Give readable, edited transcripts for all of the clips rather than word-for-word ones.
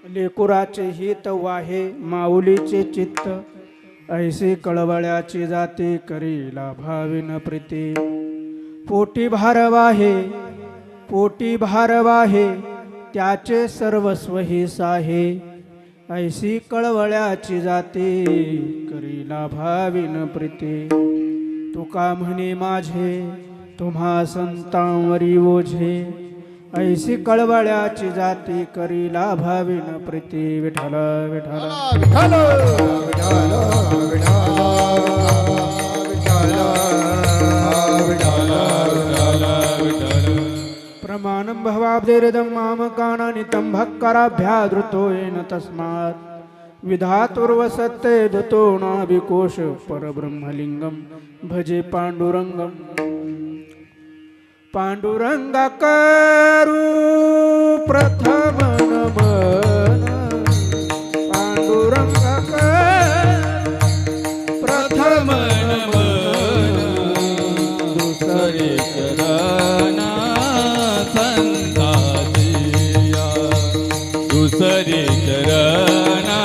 लेकुराचे हित वाहे माऊलीचे चित्त, ऐसे कळवळ्याची जाती करीला भाविन प्रीती. पोटी भार वाहे त्याचे सर्वस्व ही साहे, ऐसी कळवळ्याची जाती करीला भाविन प्रीती. तुका म्हणे माझे तुम्हा संतांवरी ओझे, ऐसी कळवळ्याची जाती करीला भाविन प्रीती. विठ्ठल विठ्ठल विठ्ठल विठ्ठल विठ्ठल विठ्ठल. प्रमाणं भवाब्देरिदं मामकानानितं भक्कराभ्याधृतो येन तस्मात् विधातुर्वसत्ते धुतो नाभिकोश परब्रह्मलिंगं भजे पांडुरंगं. पांडुरंगा करू प्रथम नमन, पांडुरंगा करू प्रथम नमन. दुसरे चरणा संताजिया, दुसरे चरणा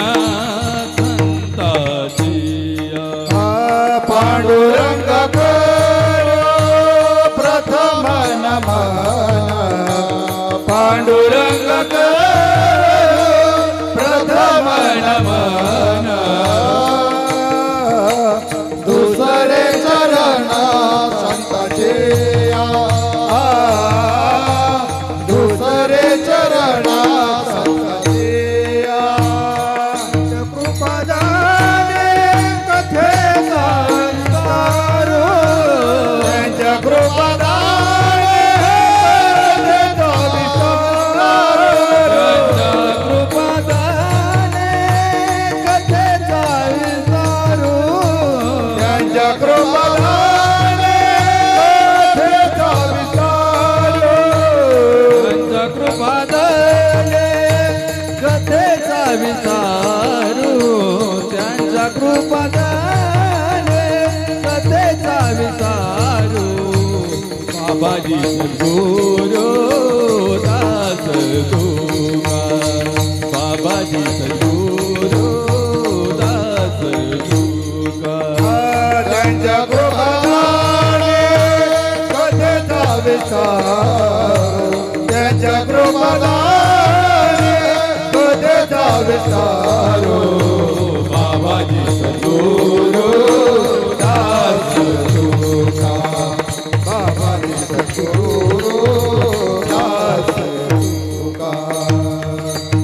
संताजिया. पांडुरंग करो प्रथम नमन, पांडुरंग करो प्रथम नमन. दुसरे चरण संताजिया, दुसरे चरण संताजिया. कृपादाने कथेचा विस्तार, त्यांच्या कृपादाने कथेचा विस्तार, त्यांच्या कृपादाने कथेचा विस्तार, त्यांच्या कृपादाने कथेचा विस्तार, त्यांच्या कृपादाने कथेचा विस्तार, त्यांच्या कृपादाने कथेचा विस्तार. बाबाजी सद्गुरु दास तुका, बाबाजी सद्गुरु दास तुका. त्यांच्या कृपादाने कथेचा विस्तार, त्यांच्या कृपादाने कथेचा विस्तार. बाबाजी सद्गुरु दास तुका, बाबाजी सद्गुरु दास तुका.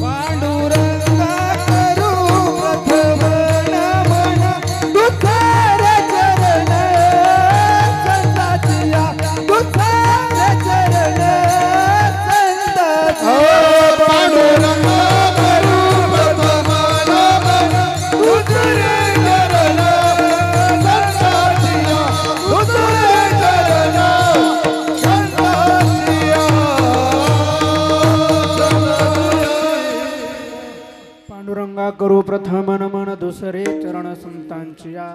पांडुरंगा करू प्रथम नमन, दुसरे चरण संताजिया, दुसरे चरण संताजिया. पांडुरंग करू प्रथम नमन, दुसरे चरण संताजिया, दुसरे चरण संताजिया. पांडुरंगा करू प्रथम नमन, दुसरे चरण संतांचिया.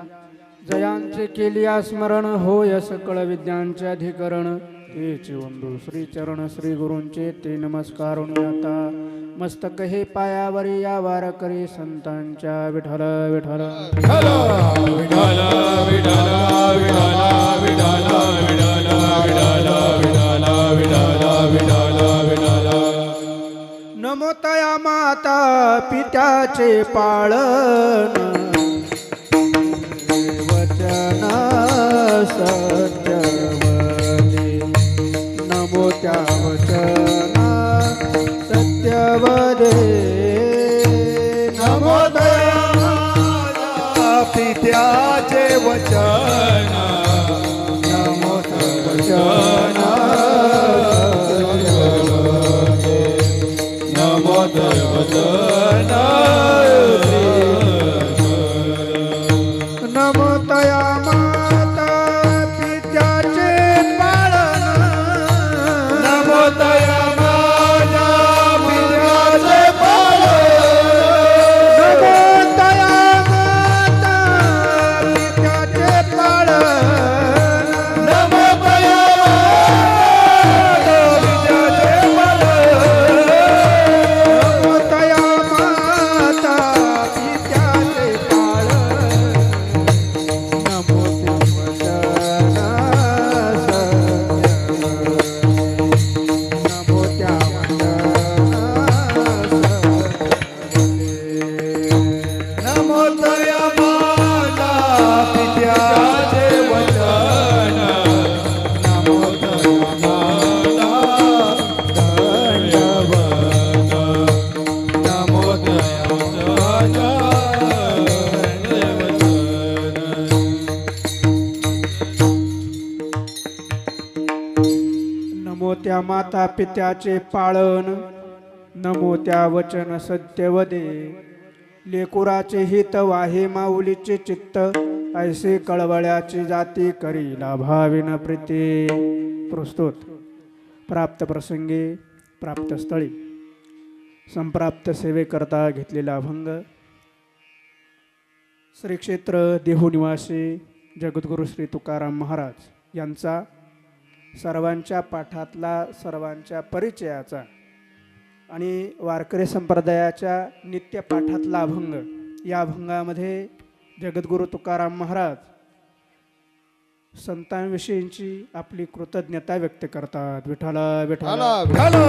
जयांचे केलिया स्मरण होय सकळ विद्यांचे अधिकरण, तेचे वंदू श्री चरण श्री गुरूंचे ते नमस्कारून आता. मस्तक हे पायावरी या वार करी संतांच्या. विठ्ठल विठ्ठल विठ्ठल विठ्ठल विठ्ठल विठ्ठल विठ्ठल विठ्ठल विठ्ठल विठ्ठल विठ्ठल विठ्ठल. नमो तया माता पित्याचे पाळण, वचन सत्यवदे. नमो त्या वचना सत्यवदे. नमो दया पित्याचे वचन, नमो वचन नमो वचन. नमो तया माता पित्याचे पाळण, नमो दया माझ्या पित्याचे पालन, नमो तया माता पित्याचे पाळण. त्या माता पित्याचे पाळण, नमो त्या वचन सत्यवदे. लेकुराचे हित वाहे माऊलीचे चित्त, ऐसे कळवळ्याची जाती करीला भाविन प्रीती. प्रस्तुत प्राप्त प्रसंगी प्राप्त स्थळी संप्राप्त सेवेकरता घेतलेला अभंग. श्री क्षेत्र देहू निवासी जगद्गुरु श्री तुकाराम महाराज यांचा सर्वांच्या पाठातला, सर्वांच्या परिचयाचा आणि वारकरी संप्रदायाच्या नित्य पाठातला अभंग. या अभंगामध्ये जगद्गुरु तुकाराम महाराज संतांविषयींची आपली कृतज्ञता व्यक्त करतात. विठ्ठला विठ्ठला विठ्ठला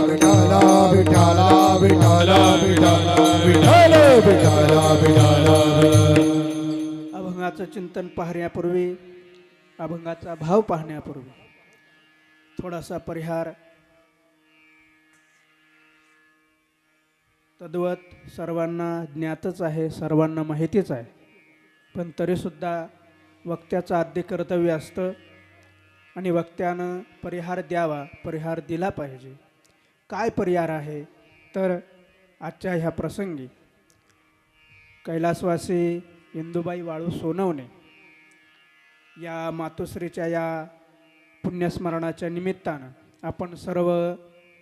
विठ्ठला विठ्ठला विठ्ठला विठ्ठला विठ्ठला विठ्ठला. अभंगाचं चिंतन पाहण्यापूर्वी, अभंगाचा भाव पाहण्यापूर्वी थोडासा परिहार. तद्वत सर्वांना ज्ञातच आहे, सर्वांना माहितीच आहे, पण तरीसुद्धा वक्त्याचं आद्य कर्तव्य असतं आणि वक्त्यानं परिहार द्यावा, परिहार दिला पाहिजे. काय परिहार आहे तर आजच्या ह्या प्रसंगी कैलासवासी इंदुबाई वाळू सोनवणे या मातोश्रीच्या या पुण्यस्मरणाच्या निमित्तानं आपण सर्व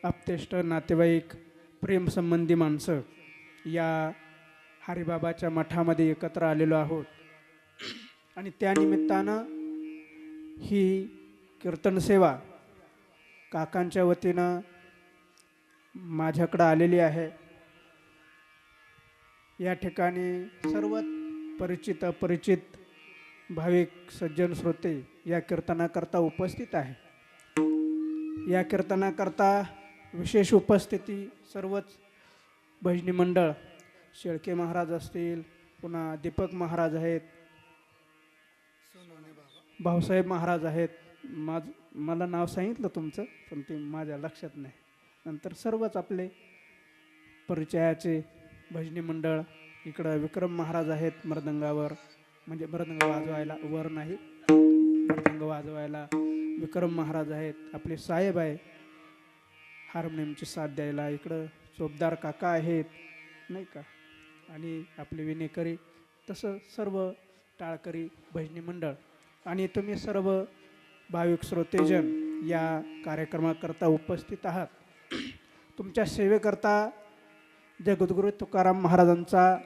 आप्तेष्ट, नातेवाईक, प्रेमसंबंधी माणसं या हरिबाबाच्या मठामध्ये एकत्र आलेलो आहोत. आणि त्या निमित्तानं ही कीर्तन सेवा काकांच्या वतीनं माझ्याकडं आलेली आहे. या ठिकाणी सर्व परिचित अपरिचित भाविक सज्जन श्रोते या कीर्तनाकरता उपस्थित आहे. या कीर्तनाकरता विशेष उपस्थिती सर्वच भजनी मंडळ, शेळके महाराज असतील, पुन्हा दीपक महाराज आहेत, भाऊसाहेब महाराज आहेत. मला नाव सांगितलं तुमचं, पण ते माझ्या लक्षात नाही. नंतर सर्वच आपले परिचयाचे भजनी मंडळ. इकडं विक्रम महाराज आहेत मृदंगावर, म्हणजे मृदंग वाजवायला, वर नाही, मृदंग वाजवायला विक्रम महाराज आहेत. आपले साहेब आहे हार्मोनियमची साथ द्यायला. इकडं चोपदार काका आहेत नाही का, आणि आपले विनेकरी, तसं सर्व टाळकरी भजनी मंडळ आणि तुम्ही सर्व भाविक श्रोतेजन या कार्यक्रमाकरता उपस्थित आहात. तुमच्या सेवेकरता जगद्गुरु तुकाराम महाराजांचा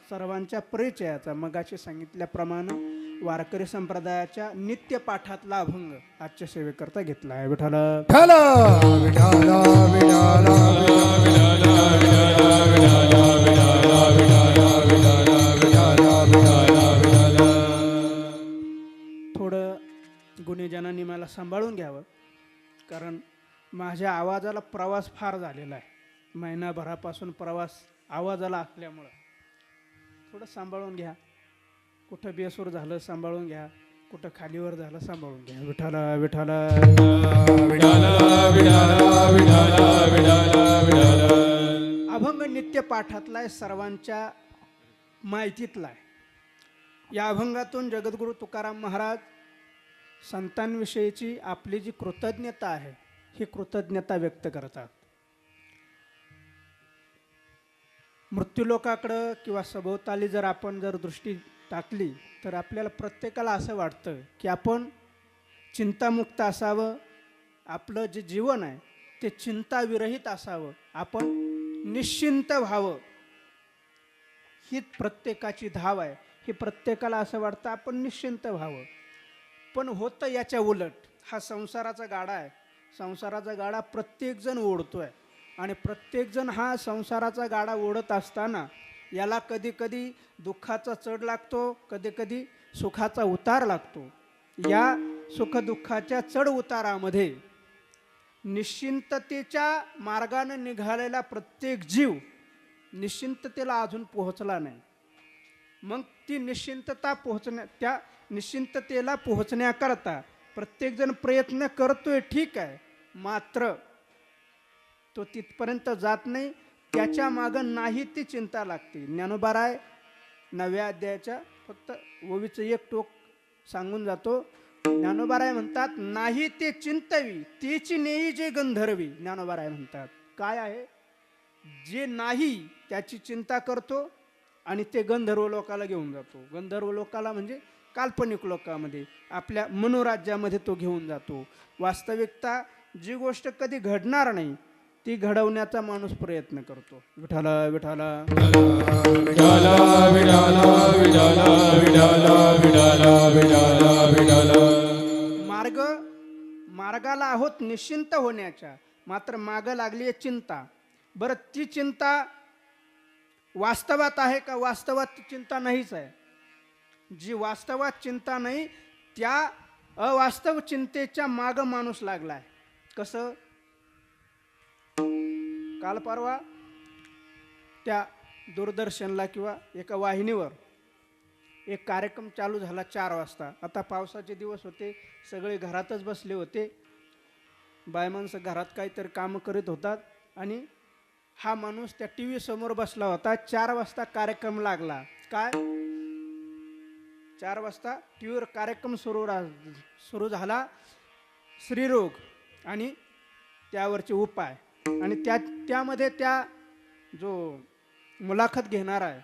सर्वांच्या परिचयाचा मगाशी सांगितल्याप्रमाणे वारकरी संप्रदायाच्या नित्य पाठातला अभंग आजच्या सेवेकरता घेतला आहे. विठ्ठला विठ्ठला विठ्ठला थोडं गुन्हेजनांनी मला सांभाळून घ्यावं, कारण माझ्या आवाजाला प्रवास फार झालेला आहे. महिनाभरापासून प्रवास आवाजाला असल्यामुळं थोडं सांभाळून घ्या. कुठं बेसूर झालं सांभाळून घ्या, कुठं खालीवर झालं सांभाळून घ्या. विठ्ठला विठ्ठला अभंग नित्य पाठातला आहे, सर्वांच्या माहितीतला आहे. या अभंगातून जगद्गुरु तुकाराम महाराज संतांविषयीची आपली जी कृतज्ञता आहे ही कृतज्ञता व्यक्त करतात. मृत्यूलोकाकडं किंवा सभोवताली जर आपण दृष्टी टाकली तर आपल्याला प्रत्येकाला असं वाटतं की आपण चिंतामुक्त असावं, आपलं जे जीवन आहे ते चिंताविरहित असावं, आपण निश्चिंत व्हावं. ही प्रत्येकाची धाव आहे. ही प्रत्येकाला असं वाटतं आपण निश्चिंत व्हावं, पण होतं याच्या उलट. हा संसाराचा गाडा आहे. संसाराचा गाडा प्रत्येकजण ओढतोय आणि प्रत्येकजण हा संसाराचा गाडा ओढत असताना याला कधी कधी दुःखाचा चढ लागतो, कधी कधी सुखाचा उतार लागतो. या सुखदुःखाच्या चढ उतारामध्ये निश्चिंततेच्या मार्गाने निघालेला प्रत्येक जीव निश्चिंततेला अजून पोहोचला नाही. मग ती त्या निश्चिंततेला पोहोचण्याकरता प्रत्येकजण प्रयत्न करतोय, ठीक आहे, मात्र तो तिथपर्यंत जात नाही. त्याच्या मागं नाही ती चिंता लागते. ज्ञानोबाराय 9व्या अध्यायाच्या फक्त ओवीचं एक टोक सांगून जातो. ज्ञानोबाराय म्हणतात नाही ते चिंतवी तेची नेई जे गंधर्वी. ज्ञानोबाराय म्हणतात काय आहे, जे नाही त्याची चिंता करतो आणि ते गंधर्व लोकाला घेऊन जातो. गंधर्व लोकाला म्हणजे काल्पनिक लोकांमध्ये, आपल्या मनोराज्यामध्ये तो घेऊन जातो. वास्तविकता जी गोष्ट कधी घडणार नाही ती घडवण्याचा माणूस प्रयत्न करतो. विठाला विठाला विठाला विठाला विठाला विठाला विठाला विठाला विठाला. मार्गाला आहोत निश्चिंत होण्याच्या, मात्र मागं लागली आहे चिंता. बरं, ती चिंता वास्तवात आहे का? वास्तवात ती चिंता नाहीच आहे. जी वास्तवात चिंता नाही त्या अवास्तव चिंतेच्या माग माणूस लागलाय. कसं? काल परवा त्या दूरदर्शनला किंवा एका वाहिनीवर एक कार्यक्रम चालू झाला 4 वाजता. आता पावसाचे दिवस होते, सगळे घरातच बसले होते. बाय माणसं घरात काहीतरी कामं करीत होतात आणि हा माणूस त्या टी व्ही समोर बसला होता. 4 वाजता कार्यक्रम लागला. काय? 4 वाजता टी व्हीवर कार्यक्रम सुरू झाला, स्त्रीरोग आणि त्यावरचे उपाय. आणि त्यामध्ये त्या जो मुलाखत घेणारा आहे,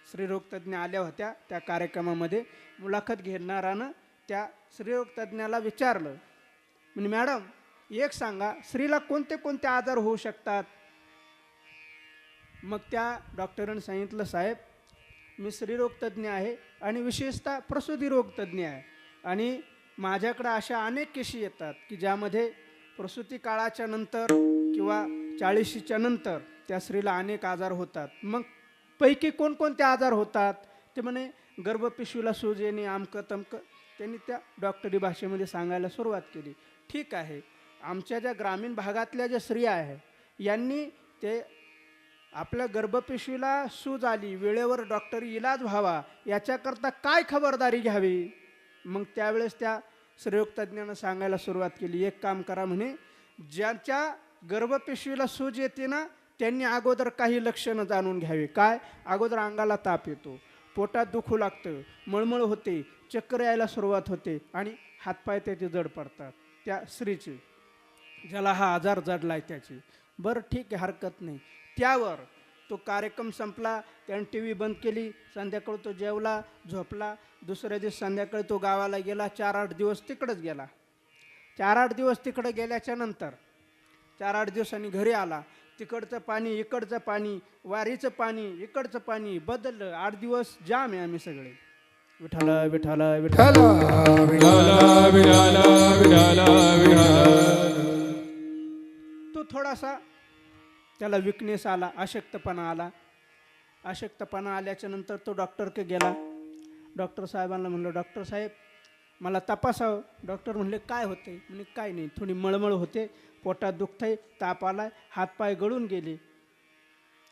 स्त्रीरोग तज्ज्ञ आल्या होत्या त्या कार्यक्रमामध्ये. मुलाखत घेणारानं त्या स्त्रीरोग तज्ज्ञाला विचारलं, म्हणजे मॅडम एक सांगा, स्त्रीला कोणते कोणते आजार होऊ शकतात? मग त्या डॉक्टरांनी सांगितलं, साहेब मी स्त्रीरोग तज्ज्ञ आहे आणि विशेषतः प्रसूती रोग तज्ज्ञ आहे आणि माझ्याकडे अशा अनेक केशी येतात की ज्यामध्ये प्रसूती काळाच्या नंतर किंवा 40शीच्या नंतर त्या स्त्रीला अनेक आजार होतात. मग पैकी कोणकोणते आजार होतात? ते म्हणे गर्भपिशवीला सूज येणे, आमकं तमकं. त्यांनी त्या डॉक्टरी भाषेमध्ये सांगायला सुरुवात केली. ठीक आहे, आमच्या ज्या ग्रामीण भागातल्या ज्या स्त्रिया आहे यांनी ते आपल्या गर्भपिशवीला सूज आली, वेळेवर डॉक्टरी इलाज व्हावा याच्याकरता काय खबरदारी घ्यावी? मग त्यावेळेस त्या स्त्रीरोग तज्ज्ञानं सांगायला सुरुवात केली, एक काम करा म्हणे, ज्यांच्या गर्भपिशवीला सूज येते ना त्यांनी अगोदर काही लक्षणं जाणून घ्यावी. काय? अगोदर अंगाला ताप येतो, पोटात दुखू लागतं, मळमळ होते, चक्कर यायला सुरुवात होते आणि हातपाय त्याचे जड पडतात त्या स्त्रीचे, ज्याला हा आजार जडलाय त्याची. बरं ठीक आहे, हरकत नाही. त्यावर तो कार्यक्रम संपला, त्याने टी व्ही बंद केली. संध्याकाळी तो जेवला, झोपला. दुसऱ्या दिवस संध्याकाळी तो गावाला गेला. 4-8 दिवस तिकडंच गेला. 4-8 दिवस तिकडं गेल्याच्या नंतर 4-8 दिवसांनी घरी आला. तिकडचं पाणी, इकडचं पाणी, वारीचं पाणी, इकडचं पाणी बदललं. 8 दिवस जाम आहे आम्ही सगळे. विठाला विठाला विठाला विठाला विठाला विठाला विठाला. तो थोडासा त्याला विकनेस आला, अशक्तपणा आला. अशक्तपणा आल्याच्या नंतर तो डॉक्टरकडे गेला. डॉक्टर साहेबांना म्हणलं, डॉक्टर साहेब मला तपासावं. डॉक्टर म्हणले काय होते? म्हणे काय नाही, थोडी मळमळ होते, पोटात दुखतंय, ताप आलाय, हातपाय गळून गेले.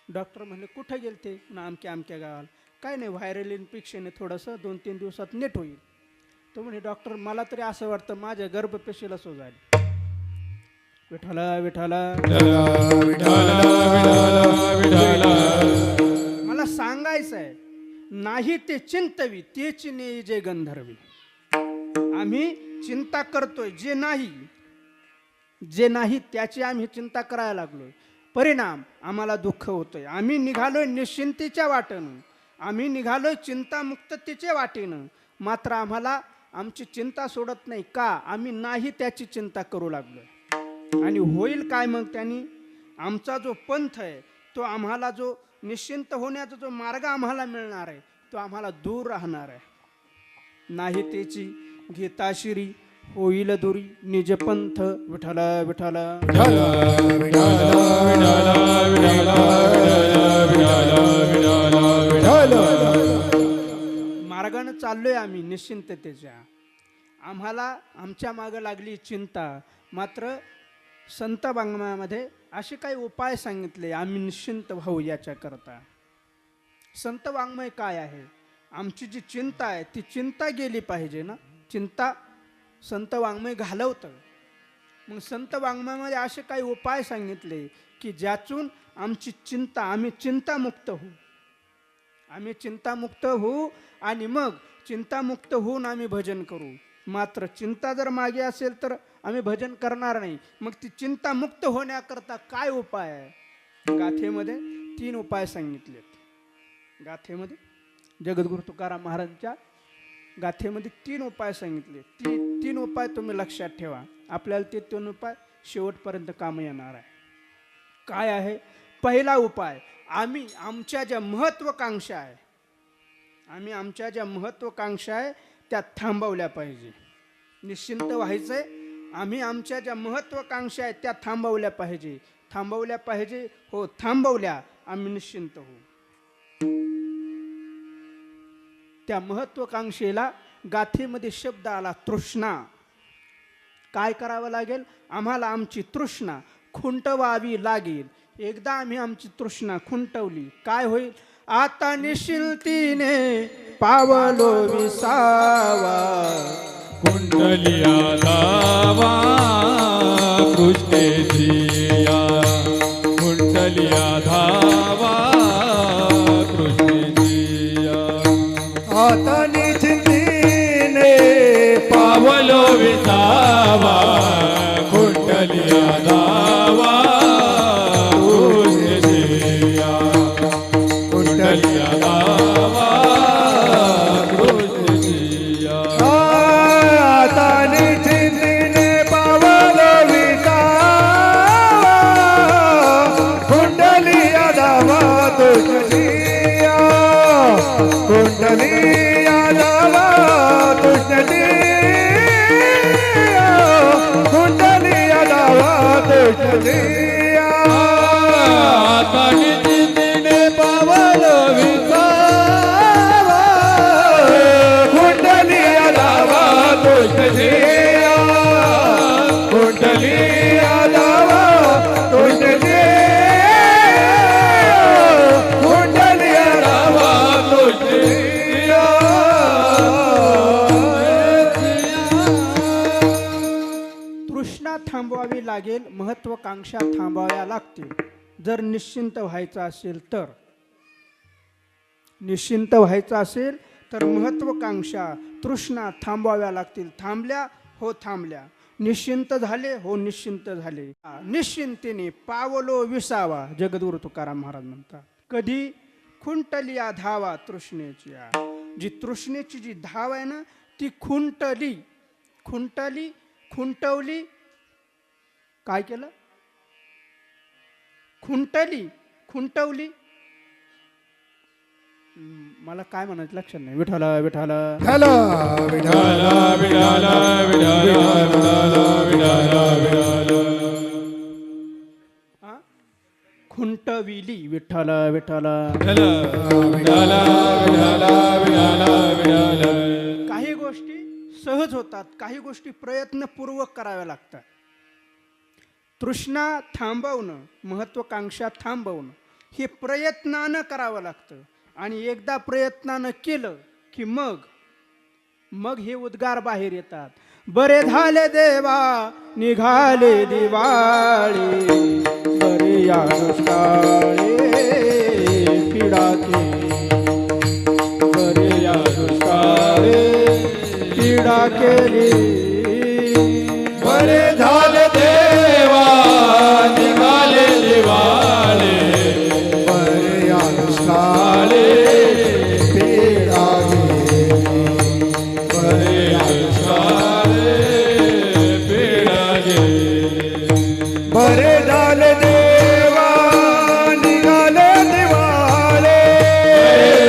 डॉक्टर म्हणले कुठं गेलते? ना आमक्या गावाला. काय नाही, व्हायरल इन्फेक्शन आहे थोडंसं, 2-3 दिवसात नीट होईल. तो म्हणे डॉक्टर मला तरी असं वाटतं माझ्या गर्भपेशीला सूज आली. विठाला विठाला मला सांगायचं आहे, नाही ते चिंतवी तेची नेई जे गंधर्वी. आम्ही चिंता करतोय, जे नाही त्याची आम्ही चिंता करायला लागलोय. परिणाम आम्हाला दुःख होतोय. आम्ही निघालोय निश्चिंतीच्या वाटेनं, आम्ही निघालोय चिंतामुक्ततेच्या वाटेनं, मात्र आम्हाला आमची चिंता सोडत नाही. का? आम्ही नाही त्याची चिंता करू लागलोय. आणि होईल काय मग? त्यांनी आमचा जो पंथ आहे तो आम्हाला, जो निश्चिंत होण्याचा जो मार्ग आम्हाला मिळणार आहे तो आम्हाला दूर राहणार आहे. नाही त्याची घेता शिरी होईल दुरी निज पंथ. विठाला विठाला मार्गानं चाललोय आम्ही निश्चिंततेच्या. आम्हाला आमच्या मागं लागली चिंता. मात्र संत वाङ्मयामध्ये असे काही उपाय सांगितले आम्ही निश्चिंत व्हावू याच्याकरता. संत वाङ्मय काय आहे? आमची जी चिंता आहे ती चिंता गेली पाहिजे ना. चिंता संत वाङ्मय घालवतं. मग संत वाङ्मयामध्ये असे काही उपाय सांगितले की ज्यातून आमची चिंता, आम्ही चिंतामुक्त होऊ. आम्ही चिंतामुक्त होऊ आणि मग चिंतामुक्त होऊन आम्ही भजन करू. मात्र चिंता जर मागे असेल तर आम्ही भजन करणार नाही. मग ती चिंता मुक्त होण्याकरता काय उपाय आहे? गाथेमध्ये 3 उपाय सांगितलेत. गाथेमध्ये जगद्गुरु तुकाराम महाराजांच्या गाथेमध्ये 3 उपाय सांगितले. 3 उपाय तुम्ही लक्षात ठेवा. आपल्याला ते 3 उपाय शेवटपर्यंत काम येणार आहे. काय आहे? पहिला उपाय, आम्ही आमच्या ज्या महत्वाकांक्षा आहे त्या थांबवल्या पाहिजे. निश्चिंत व्हायचंय. आम्ही आमच्या ज्या महत्वाकांक्षा आहेत त्या थांबवल्या पाहिजे. हो, थांबवल्या आम्ही निश्चिंत होऊ. त्या महत्वाकांक्षेला गाथेमध्ये शब्द आला तृष्णा. काय करावं लागेल? आम्हाला आमची तृष्णा खुंटवावी लागेल. एकदा आम्ही आमची तृष्णा खुंटवली काय होईल? आता निश्चिंतीने पावलो विसावा, कुंडलिया धावा कृष्णेजिया, कुंडलिया धावा कृष्णेजिया. आता निश्चिंतीने पावलो विसावा, कुंडलिया धावा कृष्णेजिया, कुंडलिया धावा कृष्णेजिया. आता निश्चिंतीने पावलो विसावा, कुंडलिया धावा तुझिया, कुंडलिया धावा तुझिया, कुंडलिया धावा तुझिया. आता निश्चिंतीने पावलो विसावा, कुंडलिया धावा तुझिया, कुंडलिया धावा तुझिया, कुंडलिया धावा तुझिया. तृष्णा थांबवावी लागेल. महत्वाकांक्षा थांबवाव्या लागतील. जर निश्चिंत व्हायचं असेल तर महत्वाकांक्षा तृष्णा थांबवाव्या लागतील. थांबल्या? हो थांबल्या. निश्चिंत झाले? हो निश्चिंत झाले. निश्चिंतीने पावलो विसावा. जगद्गुरु तुकाराम महाराज म्हणतात. कधी? खुंटलिया धावा तृष्णेची. जी तृष्णेची जी धाव आहे ना ती खुंटवली. काय केलं? खुंटवली. मला काय म्हणायचं लक्षात नाही. विठाला विठाला विठाला विठाला विठाला विठाला विठाला. खुंटविली. विठाला विठाला विठाला विठाला विठाला विठाला. काही गोष्टी सहज होतात, काही गोष्टी प्रयत्नपूर्वक कराव्या लागतात. तृष्णा थांबवणं, महत्वाकांक्षा थांबवणं हे प्रयत्नानं करावं लागतं. आणि एकदा प्रयत्नानं केलं की मग हे उद्गार बाहेर येतात. बरे झाले देवा निघाले दिवाळी, बरे या दुष्काळे पीडा केली, बरे या दुष्काळे पीडा केली. बरे झाले देवा निघाले दिवाळे, बरे या दुष्काळे पीडा गेली, बरे दुष्काळे पीडा गेली. बरे झाले देवा निघाले दिवाळे,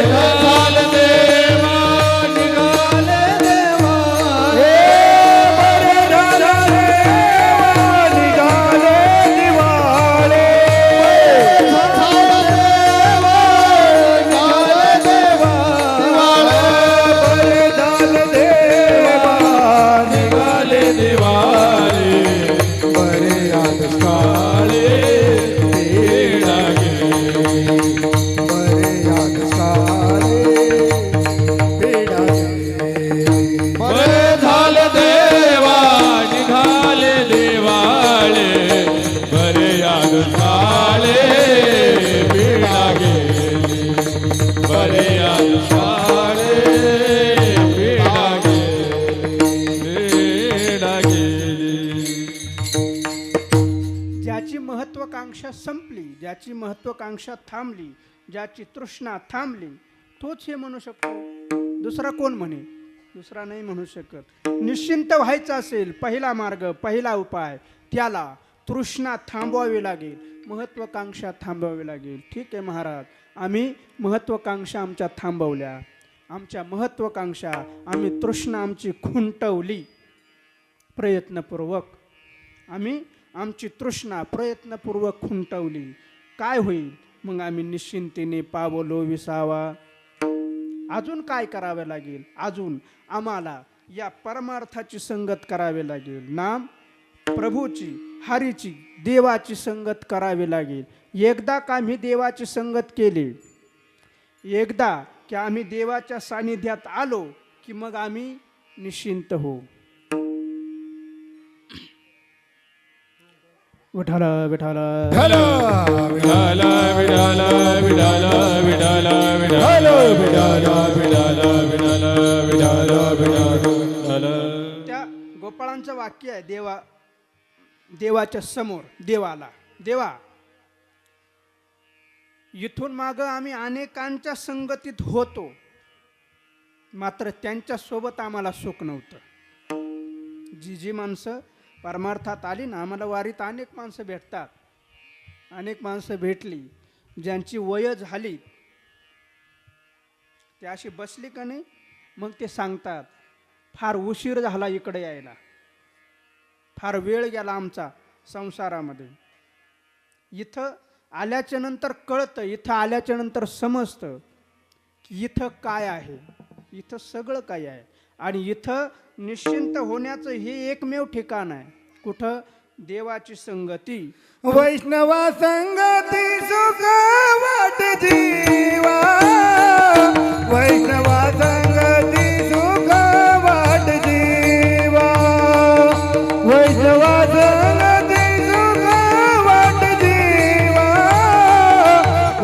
झाले देवा निघाले दिवाळे, महत्वाकांक्षा संपली, ज्याची महत्वाकांक्षा थांबली, ज्याची तृष्णा थांबली, तोच हे म्हणू शकतो. दुसरा कोण म्हणे? दुसरा नाही म्हणू शकत. निश्चिंत व्हायचं असेल, पहिला मार्ग, पहिला उपाय, त्याला तृष्णा थांबवावी लागेल, महत्वाकांक्षा थांबवावी लागेल. ठीक आहे महाराज, आम्ही महत्वाकांक्षा आमच्या थांबवल्या, आमच्या महत्वाकांक्षा आम्ही तृष्णा आमची खुंटवली प्रयत्नपूर्वक, आम्ही आमची तृष्णा प्रयत्नपूर्वक खुंटवली. काय होईल मग? आम्ही निश्चिंतेने पावलो विसावा. अजून काय करावे लागेल? अजून आम्हाला या परमार्थाची संगत करावी लागेल, नाम प्रभूची, हरीची, देवाची संगत करावी लागेल. एकदा का आम्ही देवाची संगत केली, एकदा की आम्ही देवाच्या सानिध्यात आलो की मग आम्ही निश्चिंत होऊ. विठाला विठाला विठाला विठाला विठाला विठाला विठाला विठाला विठाला विठाला विठाला. त्या गोपाळांचं वाक्य आहे, देवाच्या समोर देवाला, देवा इथून माग आम्ही अनेकांच्या संगतीत होतो, मात्र त्यांच्या सोबत आम्हाला सुख नव्हतं. जी माणसं परमार्थात आली ना, आम्हाला वारीत अनेक माणसं भेटतात, अनेक माणसं भेटली, ज्यांची वय झाली, ते अशी बसली का नाही, मग ते सांगतात फार उशीर झाला इकडे यायला, फार वेळ गेला आमचा संसारामध्ये. इथं आल्याच्या नंतर कळतं, इथं आल्याच्या नंतर समजतं की इथं काय आहे, इथं सगळं काय आहे. आणि इथं निश्चिंत होण्याचं हे एकमेव ठिकाण आहे. कुठं? देवाची संगती. वैष्णवा संगती सुख वाट जीवा, वैष्णवा संगती सुख वाट जीवा, वैष्णवा संगती सुख वाट जीवा,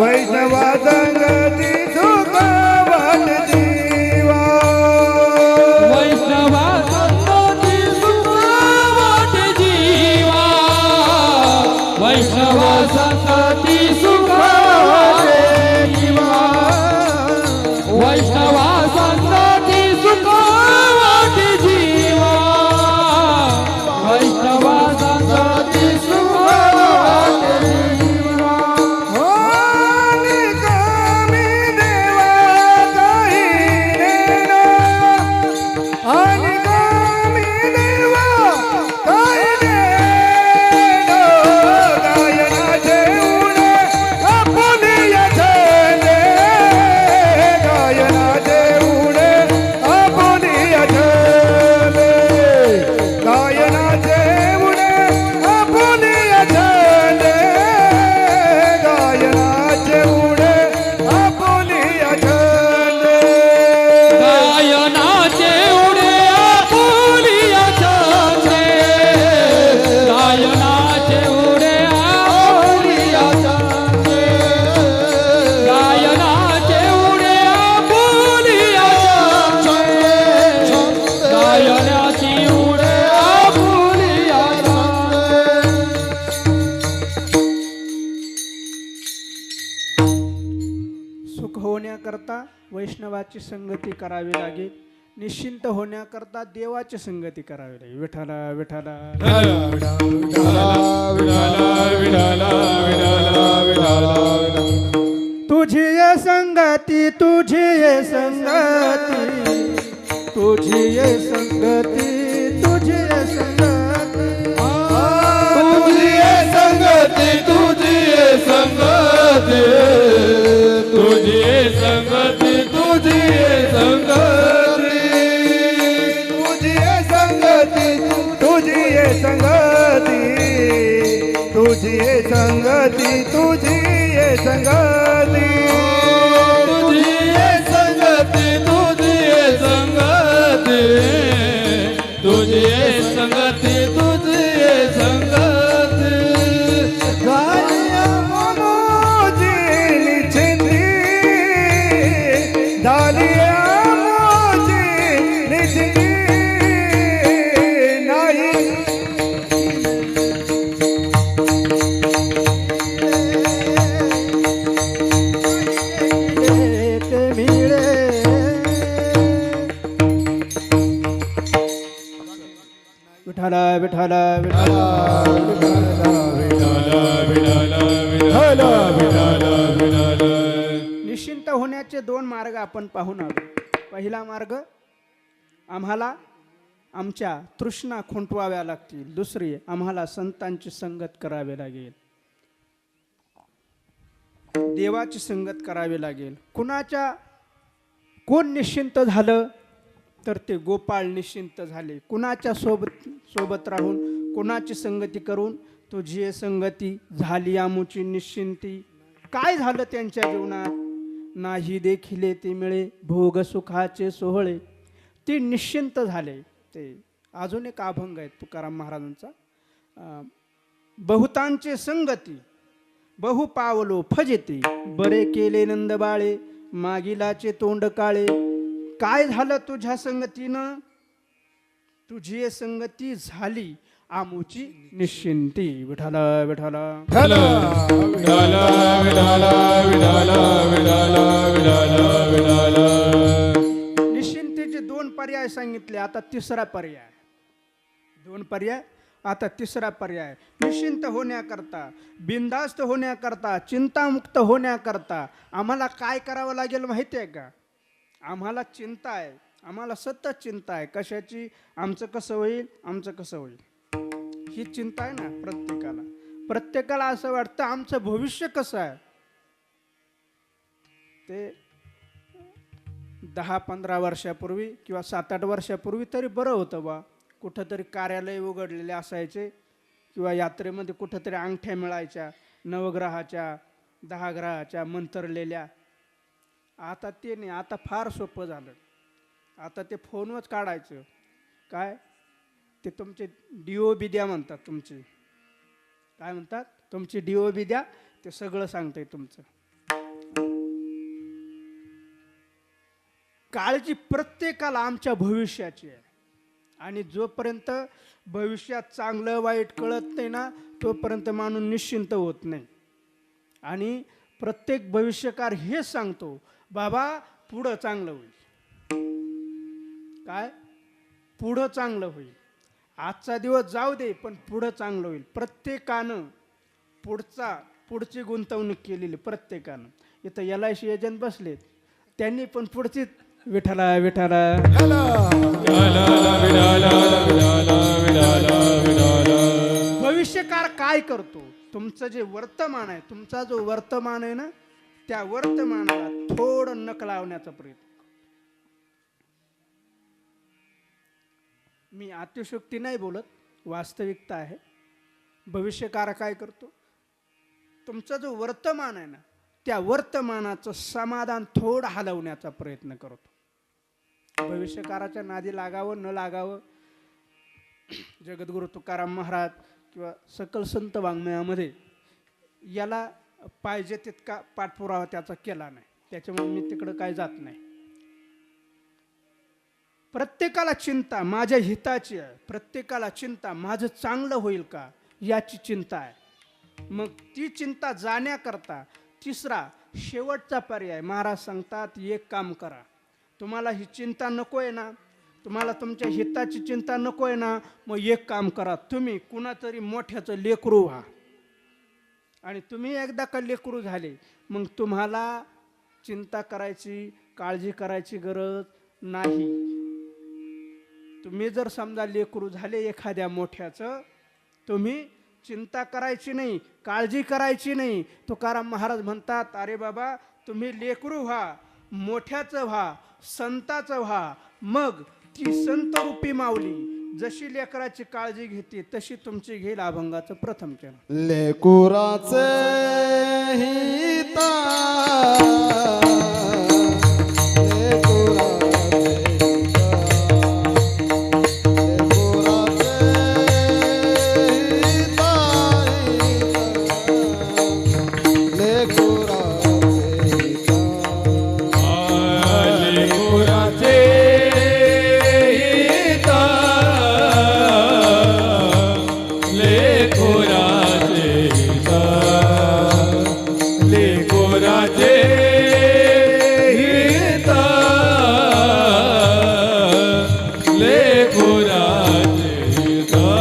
वैष्णवा संगती सुख वाट जीवा, वैष्णवा संगती सुख वाट जीवा, वैष्णवा संगती सुख वाट जीवा, वैष्णवा संगती सुख वाट जीवा, वैष्णवा संगती सुख वाट जीवा. निकामी देवा काही नेना, निकामी देवा काही नेना, गायनाचे उडे आपुलिया छंदे, गायनाचे उडे आपुलिया छंदे, गायनाचे उडे आपुलिया छंदे, गायनाचे उडे आपुलिया छंदे, गायनाचे उडे आपुलिया छंदे, गायनाचे उडे आपुलिया छंदे, गायनाचे उडे आपुलिया छंदे, गायनाची उडे आपुलिया छंदे. सुख होण्याकरता वैष्णवाची संगती करावी लागेल, निश्चिंत होण्याकरता देवाची संगती करावी लागेल. विठाला विठाला विठाला विठाला विठाला विठाला विठाला. तुझी ये संगती, तुझी ये संगती, तुझी ये संगती, तुझी ये संगती, तुझी ये संगती, तुझी ये संगती, तुझी ये संगती, तुझी ये संगती, तुझी ये संगती, तुझी ये संगती, तुझी ये संगती, तुझी ये संगती, तुझी ये संगती, तुझी ये संगती, तुझी ये संगती, तुझी ये संगती. गाया मनोजी निश्चिंती, दालिया मोजी निश्चिंती नाही, विठ्ठल विठ्ठल विठ्ठल निश्चिंत होण्याचे दोन मार्ग आपण पाहून आलो. पहिला मार्ग, आम्हाला आमच्या तृष्णा खुंटवाव्या लागतील. दुसरी, आम्हाला संतांची संगत करावी लागेल, देवाची संगत करावी लागेल. कोण निश्चिंत झालं तर ते गोपाळ निश्चिंत झाले. कुणाच्या सोबत राहून, कुणाची संगती करून तुझी संगती झाली आमुची निश्चिंती. काय झालं त्यांच्या जीवनात? नाही देखिले ते मिळे भोग सुखाचे सोहळे. ते निश्चिंत झाले. ते अजून एक अभंग आहे तुकाराम महाराजांचा, बहुतांचे संगती बहु पावलो फजिती, बरे केले नंदबाळे मागिलाचे तोंड काळे. काय झालं तुझ्या संगतीनं? तुझी संगती झाली आमुची निश्चिंती. विठ्ठल विठ्ठल निश्चिंतीचे दोन पर्याय सांगितले. आता तिसरा पर्याय, दोन पर्याय, आता तिसरा पर्याय. निश्चिंत होण्याकरता, बिनधास्त होण्याकरता, चिंतामुक्त होण्याकरता आम्हाला काय करावं लागेल माहिती आहे का? आम्हाला चिंता आहे, आम्हाला सतत चिंता आहे. कशाची? आमचं कसं होईल, आमचं कसं होईल, ही चिंता आहे ना प्रत्येकाला. प्रत्येकाला असं वाटतं आमचं भविष्य कसं आहे. ते 10-15 वर्षापूर्वी किंवा 7-8 वर्षापूर्वी तरी बरं होतं बा. कुठंतरी कार्यालय उघडलेले असायचे किंवा यात्रेमध्ये कुठंतरी अंगठ्या मिळायच्या नवग्रहाच्या, 10 ग्रहाच्या मंतरलेल्या. आता ते नाही, आता फार सोपं झालं. आता ते फोनवरच काढायचं. काय ते तुमचे DOB द्या म्हणतात. तुमचे काय म्हणतात? तुमची DOB द्या, ते सगळं सांगतंय तुमचं. काळजी प्रत्येकाला आमच्या भविष्याची आहे. आणि जोपर्यंत भविष्यात चांगलं वाईट कळत नाही ना, तोपर्यंत माणूस निश्चिंत होत नाही. आणि प्रत्येक भविष्यकार हेच सांगतो, बाबा पुढं चांगलं होईल. काय? पुढं चांगलं होईल. आजचा दिवस जाऊ दे, पण पुढं चांगलं होईल. प्रत्येकानं पुढची गुंतवणूक केलेली. प्रत्येकानं. इथं LIC एजंट बसलेत, त्यांनी पण पुढची. विठ्ठल विठ्ठल भविष्यकार काय करतो? तुमचं जे वर्तमान आहे, तुमचा जो वर्तमान आहे ना, त्या वर्तमानाला थोडं नख लावण्याचा प्रयत्न. मी अतिशयोक्ती नाही बोलत, वास्तविकता आहे. भविष्यकार काय करतो? तुमचा जो वर्तमान आहे ना, त्या वर्तमानाचं समाधान थोडं हलवण्याचा प्रयत्न करतो. भविष्यकाराच्या नादी लागावं न लागावं, जगद्गुरु तुकाराम महाराज किंवा सकल संत वाङ्मयामध्ये याला पाहिजे तितका पाठपुरावा त्याचा केला नाही. त्याच्यामुळे मी तिकडं काय जात नाही. प्रत्येकाला चिंता माझ्या हिताची आहे. प्रत्येकाला चिंता माझं चांगलं होईल का याची चिंता आहे. मग ती चिंता जाण्याकरता तिसरा शेवटचा पर्याय महाराज सांगतात, एक काम करा. तुम्हाला ही चिंता नको आहे ना, तुम्हाला तुमच्या हिताची चिंता नको आहे ना, मग एक काम करा. तुम्ही कुणातरी मोठ्याचं लेकरू व्हा. आणि तुम्ही एकदा का लेकरू झाले, मग तुम्हाला चिंता करायची, काळजी करायची गरज नाही. तुम्ही जर समजा लेकरू झाले एखाद्या मोठ्याचं, तुम्ही चिंता करायची नाही, काळजी करायची नाही. तुकाराम महाराज म्हणतात, अरे बाबा तुम्ही लेकरू व्हा, मोठ्याचं व्हा, संताचं व्हा. मग ती संत रूपी माऊली जशी लेकराची काळजी घेते तशी तुमची घेईल. अभंगाचं प्रथम चरण. लेकुराचे हिता लेकुराचे हिता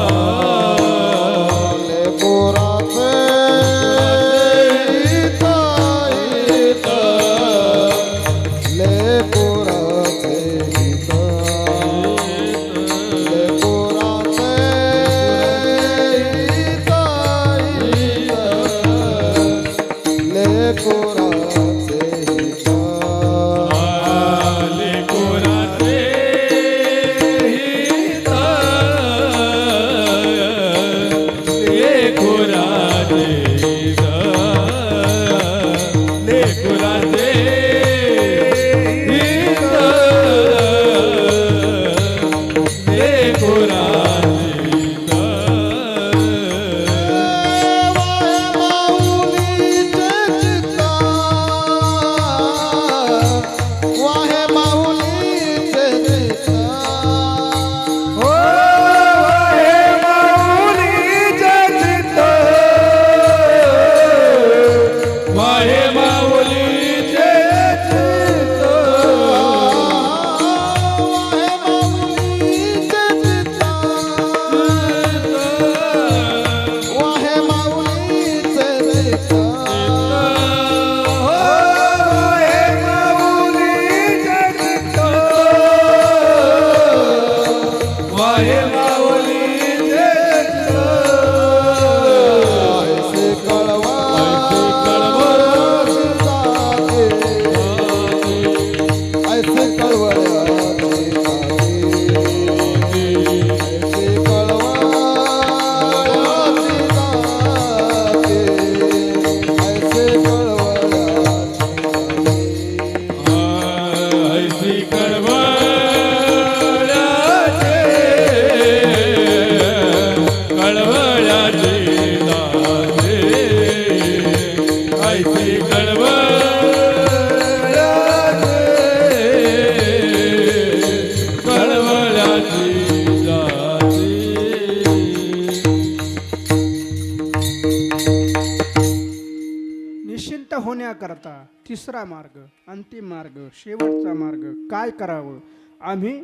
करण्याकरता तिसरा मार्ग, अंतिम मार्ग, शेवटचा मार्ग काय करावं? आम्ही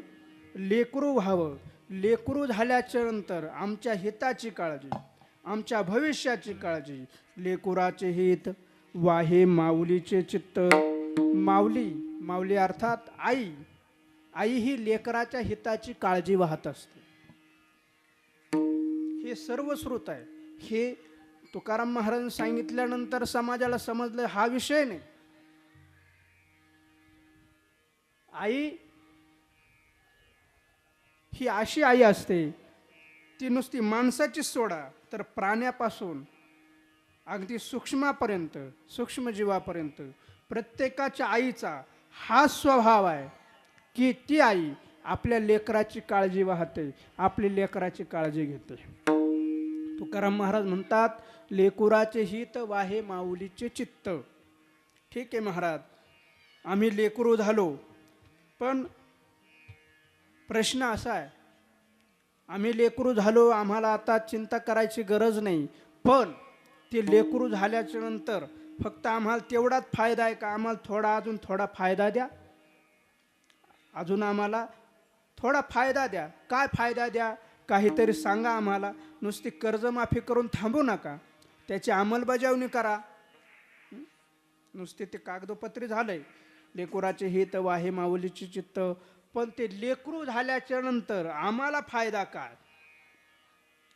लेकरू व्हावं. लेकरू झाल्याच्या नंतर आमच्या हिताची काळजी, आमच्या भविष्याची काळजी. लेकुराचे हित वाहे माऊलीचे चित्त. माऊली, माऊली अर्थात आई. आई ही लेकराच्या हिताची काळजी वाहत असते. हे सर्व श्रुत आहे. हे तुकाराम महाराजांनी सांगितल्यानंतर समाजाला समजलं हा विषय नाही. आई ही अशी आई असते, ती नुसती माणसाचीच सोडा तर प्राण्यापासून अगदी सूक्ष्मापर्यंत, सूक्ष्मजीवापर्यंत प्रत्येकाच्या आईचा हा स्वभाव आहे की ती आई आपल्या लेकराची काळजी वाहते, आपल्या लेकराची काळजी घेते. तुकाराम महाराज म्हणतात, लेकुराचे हित वाहे माऊलीचे चित्त. ठीक आहे महाराज, आम्ही लेकरू झालो, पण प्रश्न असा आहे, आम्ही लेकरू झालो, आम्हाला आता चिंता करायची गरज नाही. पण ते लेकरू झाल्याच्या नंतर फक्त आम्हाला तेवढाच फायदा आहे का? आम्हाला अजून थोडा फायदा द्या. अजून आम्हाला थोडा फायदा द्या. काय फायदा द्या? काहीतरी सांगा आम्हाला. नुसती कर्जमाफी करून थांबू नका, त्याची अंमलबजावणी करा. नुसते ते कागदोपत्री झालंय, लेकुराचे हित वाहे माऊलीचे चित्त. पण ते लेकरू झाल्याच्या नंतर आम्हाला फायदा काय?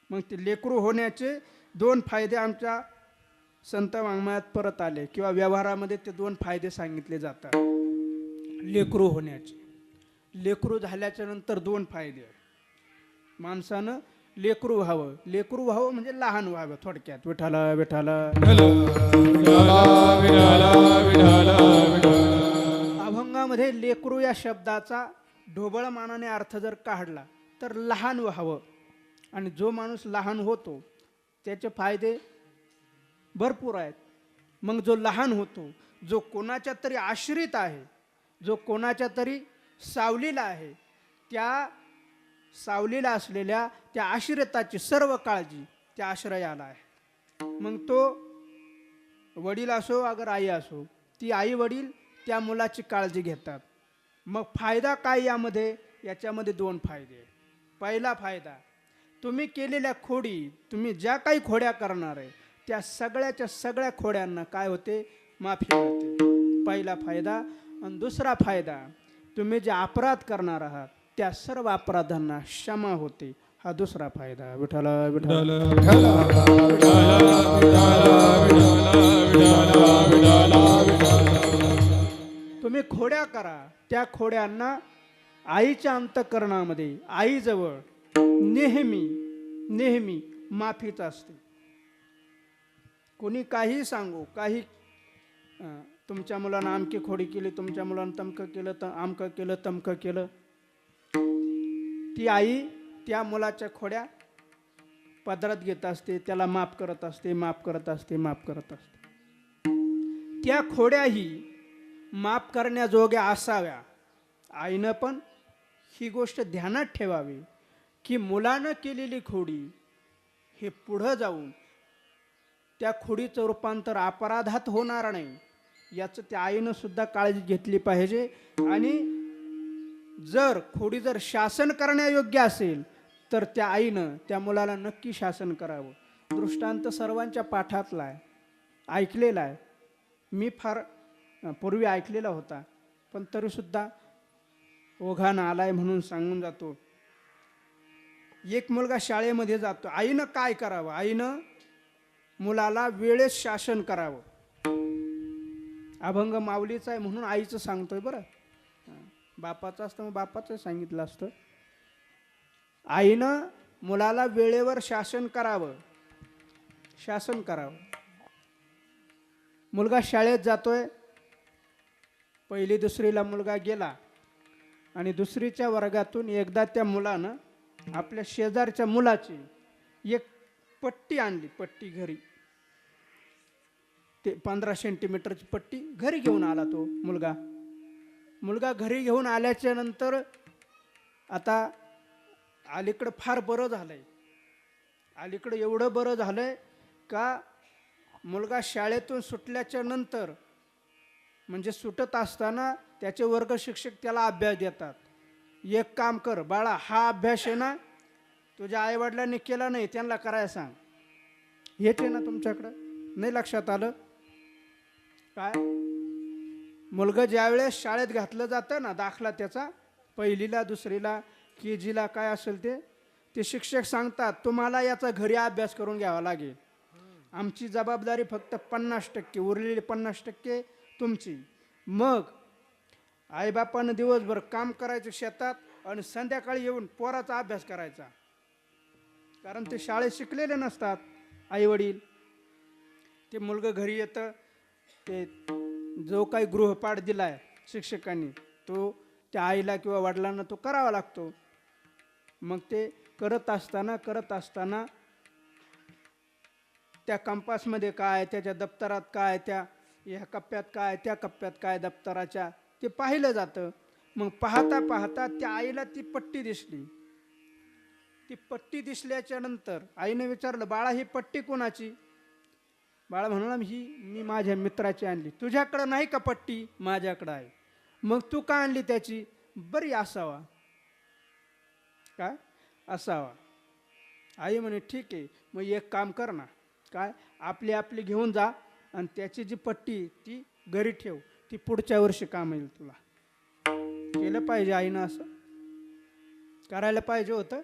मग ते लेकरू होण्याचे 2 फायदे आमच्या संत वाङ्मयात परत आले, किंवा व्यवहारामध्ये ते 2 फायदे सांगितले जातात लेकरू होण्याचे. लेकरू झाल्याच्या नंतर 2 फायदे. माणसानं लेकरू व्हावं. लेकरू व्हावं म्हणजे लहान व्हावं. थोडक्यात विठाला विठाला. अभंगामध्ये लेकरू या शब्दाचा ढोबळमानाने अर्थ जर काढला तर लहान व्हावं. आणि जो माणूस लहान होतो त्याचे फायदे भरपूर आहेत. मग जो लहान होतो, जो कोणाच्या तरी आश्रित आहे, जो कोणाच्या तरी सावलीला आहे, त्या सावलीला असलेल्या त्या आश्रिताची सर्व काळजी त्या आश्रयाला आहे. मग तो वडील असो अगर आई असो, ती आई वडील त्या मुलाची काळजी घेतात. मग फायदा काय यामध्ये? याच्यामध्ये 2 फायदे. पहिला फायदा, तुम्ही केलेल्या खोडी, तुम्ही ज्या काही खोड्या करणार आहे त्या सगळ्याच्या सगळ्या खोड्यांना काय होते? माफी होते. पहिला फायदा. आणि दुसरा फायदा, तुम्ही जे अपराध करणार आहात त्या सर्व अपराधांना क्षमा होते. हा दुसरा फायदा. विठ्ठला विठ्ठला. तुम्ही खोड्या करा, त्या खोड्यांना आईच्या अंतःकरणामध्ये, आईजवळ नेहमी नेहमी माफीच असते. कोणी काही सांगू, काही तुमच्या मुलानं आमकी खोडी केली, तुमच्या मुलानं तमकं केलं, आमकं केलं, तमकं केलं, ती आई त्या मुलाच्या खोड्या पदरात घेत असते, त्याला माफ करत असते, माफ करत असते, माफ करत असते. त्या खोड्याही माफ करण्याजोग्या असाव्या. आईनं पण ही गोष्ट ध्यानात ठेवावी की मुलानं केलेली खोडी हे पुढं जाऊन त्या खोडीचं रूपांतर अपराधात होणार नाही, याचं त्या आईनं सुद्धा काळजी घेतली पाहिजे. आणि जर खोडी जर शासन करण्यायोग्य असेल तर त्या आईनं त्या मुलाला नक्की शासन करावं. दृष्टांत सर्वांच्या पाठातला आहे, ऐकलेला आहे. मी फार पूर्वी ऐकलेला होता, पण तरीसुद्धा ओघानं आलाय म्हणून सांगून जातो. एक मुलगा शाळेमध्ये जातो. आईनं काय करावं? आईनं मुलाला वेळेत शासन करावं. अभंग माऊलीचा आहे म्हणून आईचं सांगतोय बरं. बापाचं असतं मग बापाचं सांगितलं असतं. आईनं मुलाला वेळेवर शासन करावं, शासन करावं. मुलगा शाळेत जातोय, 1ली 2रीला मुलगा गेला आणि 2रीच्या वर्गातून एकदा त्या मुलानं आपल्या शेजारच्या मुलाची एक पट्टी आणली. पट्टी घरी, ते 15 सेंटीमीटरची पट्टी घरी घेऊन आला तो मुलगा घरी घेऊन आल्याच्या नंतर आता अलीकडं फार बरं झालंय. अलीकडं एवढं बरं झालंय का मुलगा शाळेतून सुटल्याच्या नंतर म्हणजे सुटत असताना त्याचे वर्ग शिक्षक त्याला अभ्यास देतात. एक काम कर बाळा, हा अभ्यास आहे ना तुझ्या आईवडिलांनी केला नाही, त्यांना करायला सांग. हेच आहे ना तुमच्याकडं, नाही लक्षात आलं काय? मुलगा ज्यावेळेस शाळेत घातलं जातं ना, दाखला त्याचा पहिलीला दुसरीला KGला काय असेल ते शिक्षक सांगतात तुम्हाला याचा घरी अभ्यास करून घ्यावा लागेल. आमची जबाबदारी फक्त 50%, उरलेली 50% तुमची. मग आईबापानं दिवसभर काम करायचं शेतात आणि संध्याकाळी येऊन पोराचा अभ्यास करायचा, कारण ते शाळेत शिकलेले नसतात आईवडील. ते मुलगं घरी येतं, ते जो काही गृहपाठ दिलाय शिक्षकांनी तो त्या आईला किंवा वडिलांना तो करावा लागतो. मग ते करत असताना त्या कंपासमध्ये काय, त्याच्या दप्तरात काय, त्या ह्या कप्प्यात काय, त्या कप्प्यात काय दप्तराच्या, ते पाहिलं जातं. मग पाहता पाहता त्या आईला ती पट्टी दिसली. ती पट्टी दिसल्याच्या नंतर आईने विचारलं बाळा ही पट्टी कोणाची? बाळा म्हणाला ही मी माझ्या मित्राची आणली. तुझ्याकडं नाही का पट्टी? माझ्याकडं आहे. मग तू का आणली त्याची? बरी असावा. काय असावा? आई म्हणे ठीक आहे, मग एक काम कर ना, काय आपली आपली घेऊन जा आणि त्याची जी पट्टी ती घरी ठेव, ती पुढच्या वर्षी काम येईल तुला. केलं पाहिजे आईनं, असं करायला पाहिजे होतं.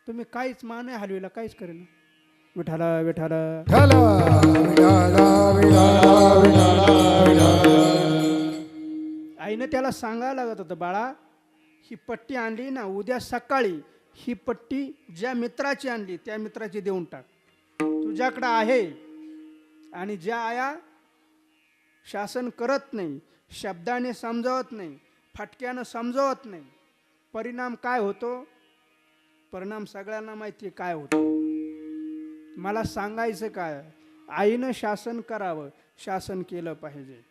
तुम्ही काहीच मान हलविला, काहीच करेना. विठाला विठाला आईनं त्याला सांगायला लागत होतं बाळा ही पट्टी आणली ना, उद्या सकाळी ही पट्टी ज्या मित्राची आणली त्या मित्राची देऊन टाक, तुझ्याकडं आहे. आणि ज्या आया शासन करत नाही, शब्दाने समजावत नाही, फटक्यानं समजावत नाही, परिणाम काय होतो? परिणाम सगळ्यांना माहिती आहे काय होतो. मला सांगायचं काय, आईनं शासन करावं, शासन केलं पाहिजे.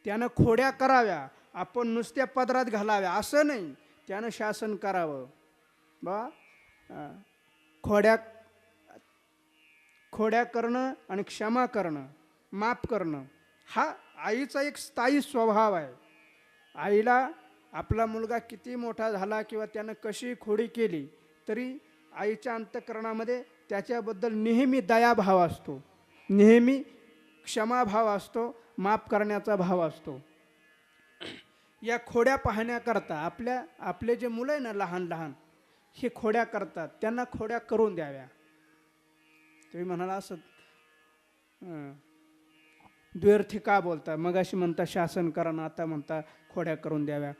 त्यानं खोड्या कराव्या, आपण नुसत्या पदरात घालाव्या असं नाही, त्यानं शासन करावं. बा खोड्या करणं आणि क्षमा करणं, माफ करणं हा आईचा एक स्थायी स्वभाव आहे. आईला आपला मुलगा किती मोठा झाला किंवा त्यानं कशी खोडी केली तरी आईच्या अंतःकरणामध्ये त्याच्याबद्दल नेहमी दयाभाव असतो, नेहमी क्षमाभाव असतो, माफ करण्याचा भाव असतो. या खोड्या पाहण्याकरता आपले जे मुलं आहे ना लहान लहान, हे खोड्या करतात, त्यांना खोड्या करून द्याव्या. तुम्ही म्हणाला असं द्व्यर्थी का बोलता? मग अशी म्हणता शासन करा ना, आता म्हणता खोड्या करून द्याव्या.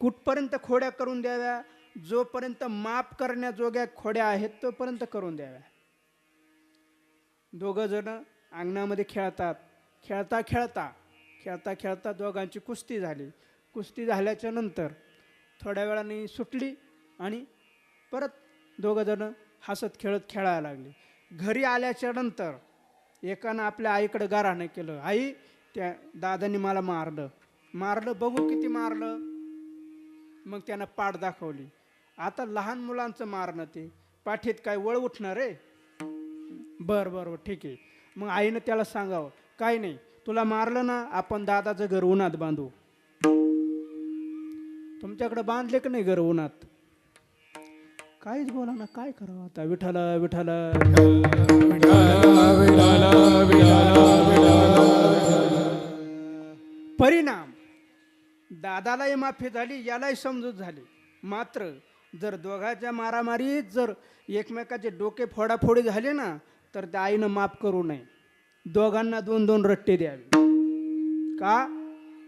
कुठपर्यंत खोड्या करून द्याव्या? जोपर्यंत माफ करण्याजोग्या खोड्या आहेत तोपर्यंत करून द्याव्या. दोघं जण अंगणामध्ये खेळतात, खेळता खेळता दोघांची कुस्ती झाली. कुस्ती झाल्याच्या नंतर थोड्या वेळाने सुटली आणि परत दोघं जण हसत खेळत खेळायला लागली. घरी आल्याच्या नंतर एकानं आपल्या आईकडे गाऱ्हाणं केलं, आई त्या दादानी मला मारलं, बघू किती मारलं. मग त्यानं पाठ दाखवली. आता लहान मुलांचं मारणं ते पाठीत काय वळ उठणार आहे? बरं ठीक आहे. मग आईनं त्याला सांगावं काय नाही, तुला मारलं ना, आपण दादाचं घर उन्हात बांधू. तुमच्याकडे बांधले की नाही घर उन्हात? काहीच बोला ना, काय करावं आता? विठाला विठाला परिणाम दादालाही माफी झाली, यालाही समजूत झाली. मात्र जर दोघांच्या मारामारीत जर एकमेकाचे डोके फोडाफोडी झाले ना, तर त्या आईनं माफ करू नये. दोघांना 2-2 रट्टे द्यावे. का?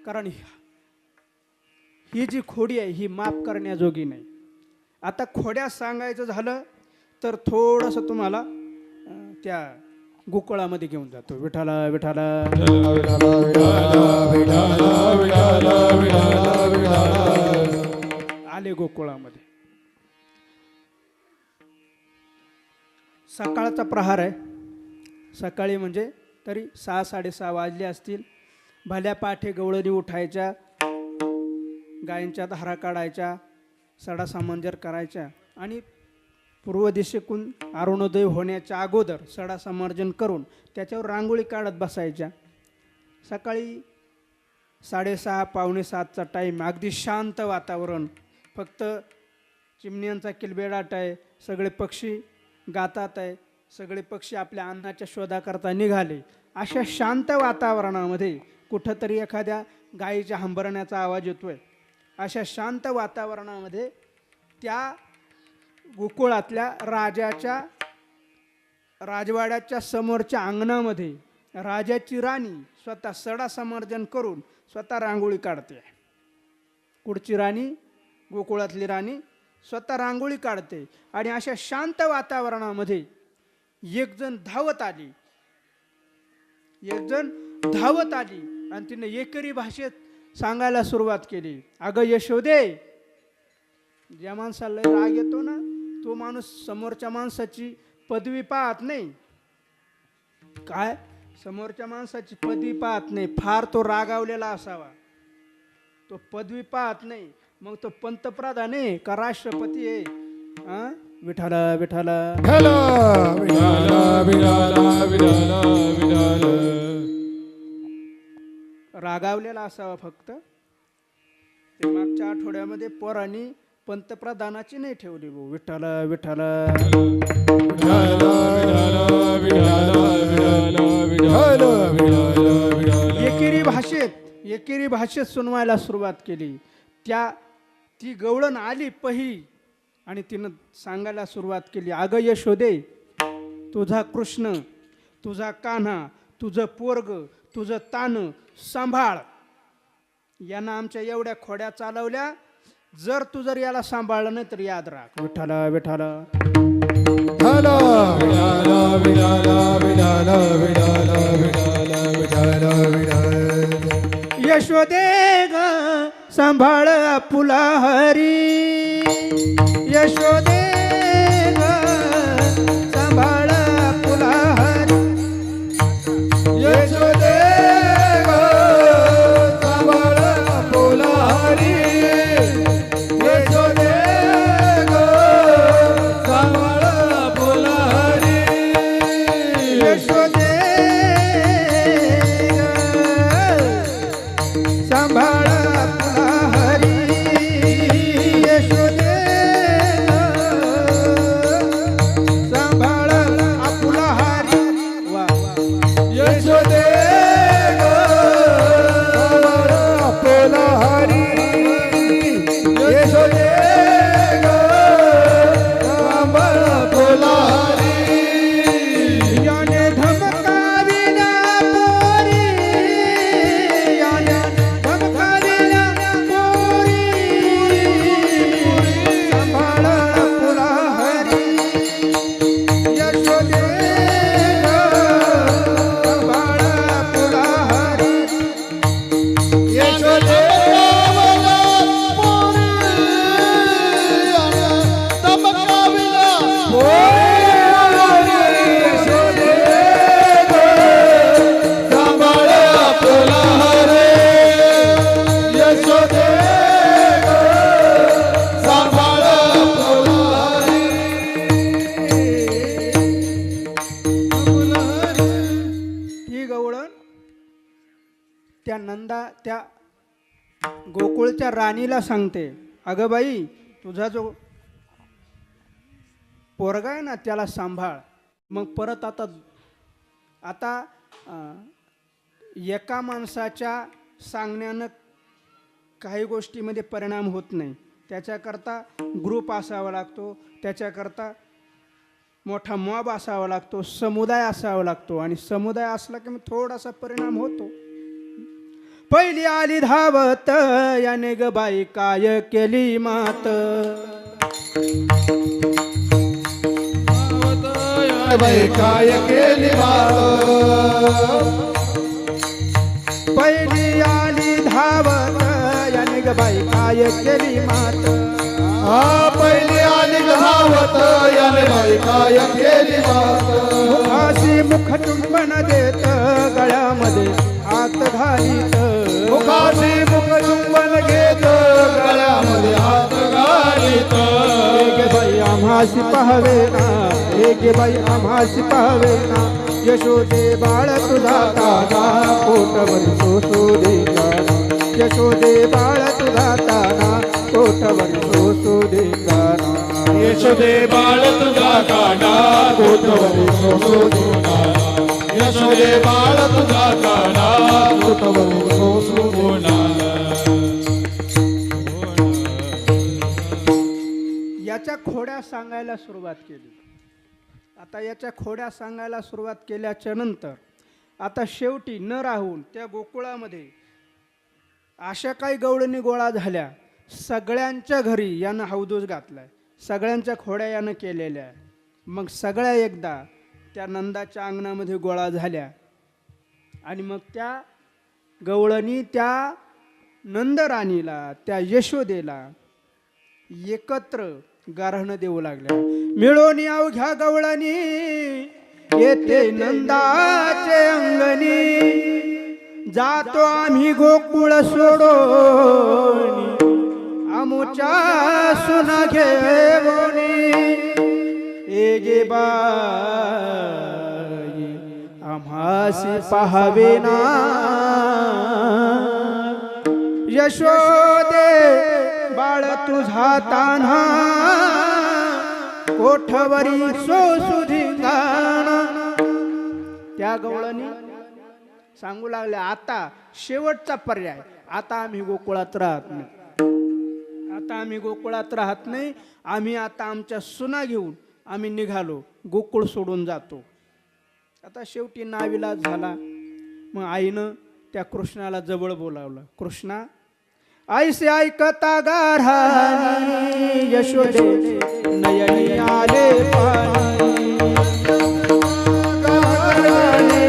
कारण ही जी खोडी आहे ही माफ करण्याजोगी नाही. आता खोड्या सांगायचं झालं तर थोडंसं तुम्हाला त्या गोकुळामध्ये घेऊन जातो. विठाला विठाला आले गोकुळामध्ये. सकाळचा प्रहार आहे. सकाळी म्हणजे तरी 6-6:30 वाजले असतील. भल्या पाठे गवळणी उठायच्या, गायींच्या धारा काढायच्या, सडा समंजर करायच्या आणि पूर्व दिशेकडून अरुणोदय होण्याच्या अगोदर सडा समर्जन करून त्याच्यावर रांगोळी काढत बसायच्या. सकाळी 6:30 पावणे 7चा टाईम, अगदी शांत वातावरण, फक्त चिमण्यांचा किलबेडाट आहे, सगळे पक्षी गातात आहे, सगळे पक्षी आपल्या अन्नाच्या शोधाकरता निघाले. अशा शांत वातावरणामध्ये कुठंतरी एखाद्या गायीच्या हंबरण्याचा आवाज येतोय. अशा शांत वातावरणामध्ये त्या गोकुळातल्या राजाच्या राजवाड्याच्या समोरच्या अंगणामध्ये राजाची राणी स्वतः सडा समर्जन करून स्वतः रांगोळी काढते. कुठची राणी? गोकुळातली राणी स्वतः रांगोळी काढते. आणि अशा शांत वातावरणामध्ये एक जण धावत आली आणि तिने एकरी भाषेत सांगायला सुरुवात केली, अगं यशोदे, ज्या माणसाला राग येतो ना, तो माणूस समोरच्या माणसाची पदवी पाहत नाही. काय? समोरच्या माणसाची पदवी पाहत नाही. फार तो रागावलेला असावा, तो पदवी पाहत नाही. मग तो पंतप्रधान आहे का राष्ट्रपती आहे? विठाला विठाला रागावलेला असावा फक्त. ते मागच्या आठवड्यामध्ये पोरांनी पंतप्रधानाची नाही ठेवली भाऊ. विठाला विठाला एकेरी भाषेत सुनवायला सुरुवात केली. ती गवळण आली पहिली आणि तिनं सांगायला सुरुवात केली, अगं यशोदे, तुझा कृष्ण, तुझा कान्हा, तुझं पोरग, तुझं तान सांभाळ. यानं आमच्या एवढ्या खोड्या चालवल्या. जर तू जर याला सांभाळलं नाही तर याद राख. विठाला विठाला यशोदे ग सांभाळ आपुला हरी. यशोदे ग सांभाळ आपुला हरी. यशोदे ग सांभाळ आपुला हरी. यशोदे ग सांभाळ आपुला हरी. यशोदे ग सांभाळ आपुला हरी. यशोदे सांभाळ आपुला हरी. वा यशोदे ग सांभाळ आपुला हरी. यशोदे ग सांभाळ आपुला हरी. याने धमकाविला पोरी. याने धमकाविला पोरी. सांभाळ आपुला हरी. यशोदे ग सांभाळ आपुला हरी. यशोदे धमकाविला पोरी. यशोदे ग सांभाळ आपुला हरी. यशोदे ग सांभाळ आपुला हरी. ही गवळण त्या गोकुळच्या राणीला सांगते, अगं बाई, तुझा जो पोरगा आहे ना त्याला सांभाळ. मग परत आता एका माणसाच्या सांगण्यानं काही गोष्टीमध्ये परिणाम होत नाही. त्याच्याकरता ग्रुप असावा लागतो, त्याच्याकरता मोठा मॉब असावा लागतो, समुदाय असावा लागतो. आणि समुदाय असला की मग थोडासा परिणाम होतो. पहिली आली धावत, याने ग बाई काय केली मात. बाई काय केली मात. पहिली आली धावत, याने ग बाई काय केली मात. पहिली आली धावत, याने बाई काय केली मात. मुखाशी मुख चुंबन देत, गळ्यामध्ये हात घालीत. मुखाशी मुख चुंबन घेत, गळ्यामध्ये हात घालीत. एक बाई आम्हाशी पाहावे ना, एक बाई आम्हाशी पाहावे ना. यशोदे बाळ तुझा ताना पोटवर सोसुदे गाणा यशोदे बाळ तुझा ताना पोटवर सोसुदे गाणा यशोदे बाळ तुझा काना कोटवरी सोसुदे गाणा यशोदे बाळ तुझा काना कोटवरी सोसुदे याच्या खोड्या सांगायला सुरुवात केली. आता याच्या खोड्या सांगायला सुरुवात केल्याच्या नंतर आता शेवटी न राहून त्या गोकुळामध्ये अशा काही गवळणी गोळा झाल्या. सगळ्यांच्या घरी यानं हौदूस घातलाय, सगळ्यांच्या खोड्या यानं केलेल्या आहे. मग सगळ्या एकदा त्या नंदाच्या अंगणामध्ये गोळा झाल्या आणि मग त्या गवळणी त्या नंदराणीला त्या यशोदेला एकत्र गारहणं देऊ लागल्या. मिळून अवघ्या गवळणी येते नंदाचे अंगणी जातो आम्ही गोकुळ सोडून आमुच्या सुना घेवणी ए गे बाई आम्हासी पाहावे ना यशोदे बाळ तुझा तान्हा कोठवरी सोसुधी गाणा. त्या गवळणी सांगू लागल्या आता शेवटचा पर्याय, आता आम्ही गोकुळात राहत नाही, आता आम्ही गोकुळात राहत नाही, आम्ही आता आमच्या सुना घेऊन आम्ही निघालो, गोकुळ सोडून जातो. आता शेवटी नाविलाज झाला. मग आईनं त्या कृष्णाला जवळ बोलावलं. कृष्णा ऐसे ऐकता गारहाणी यशोदे नयनी आले पाणी गारहाणी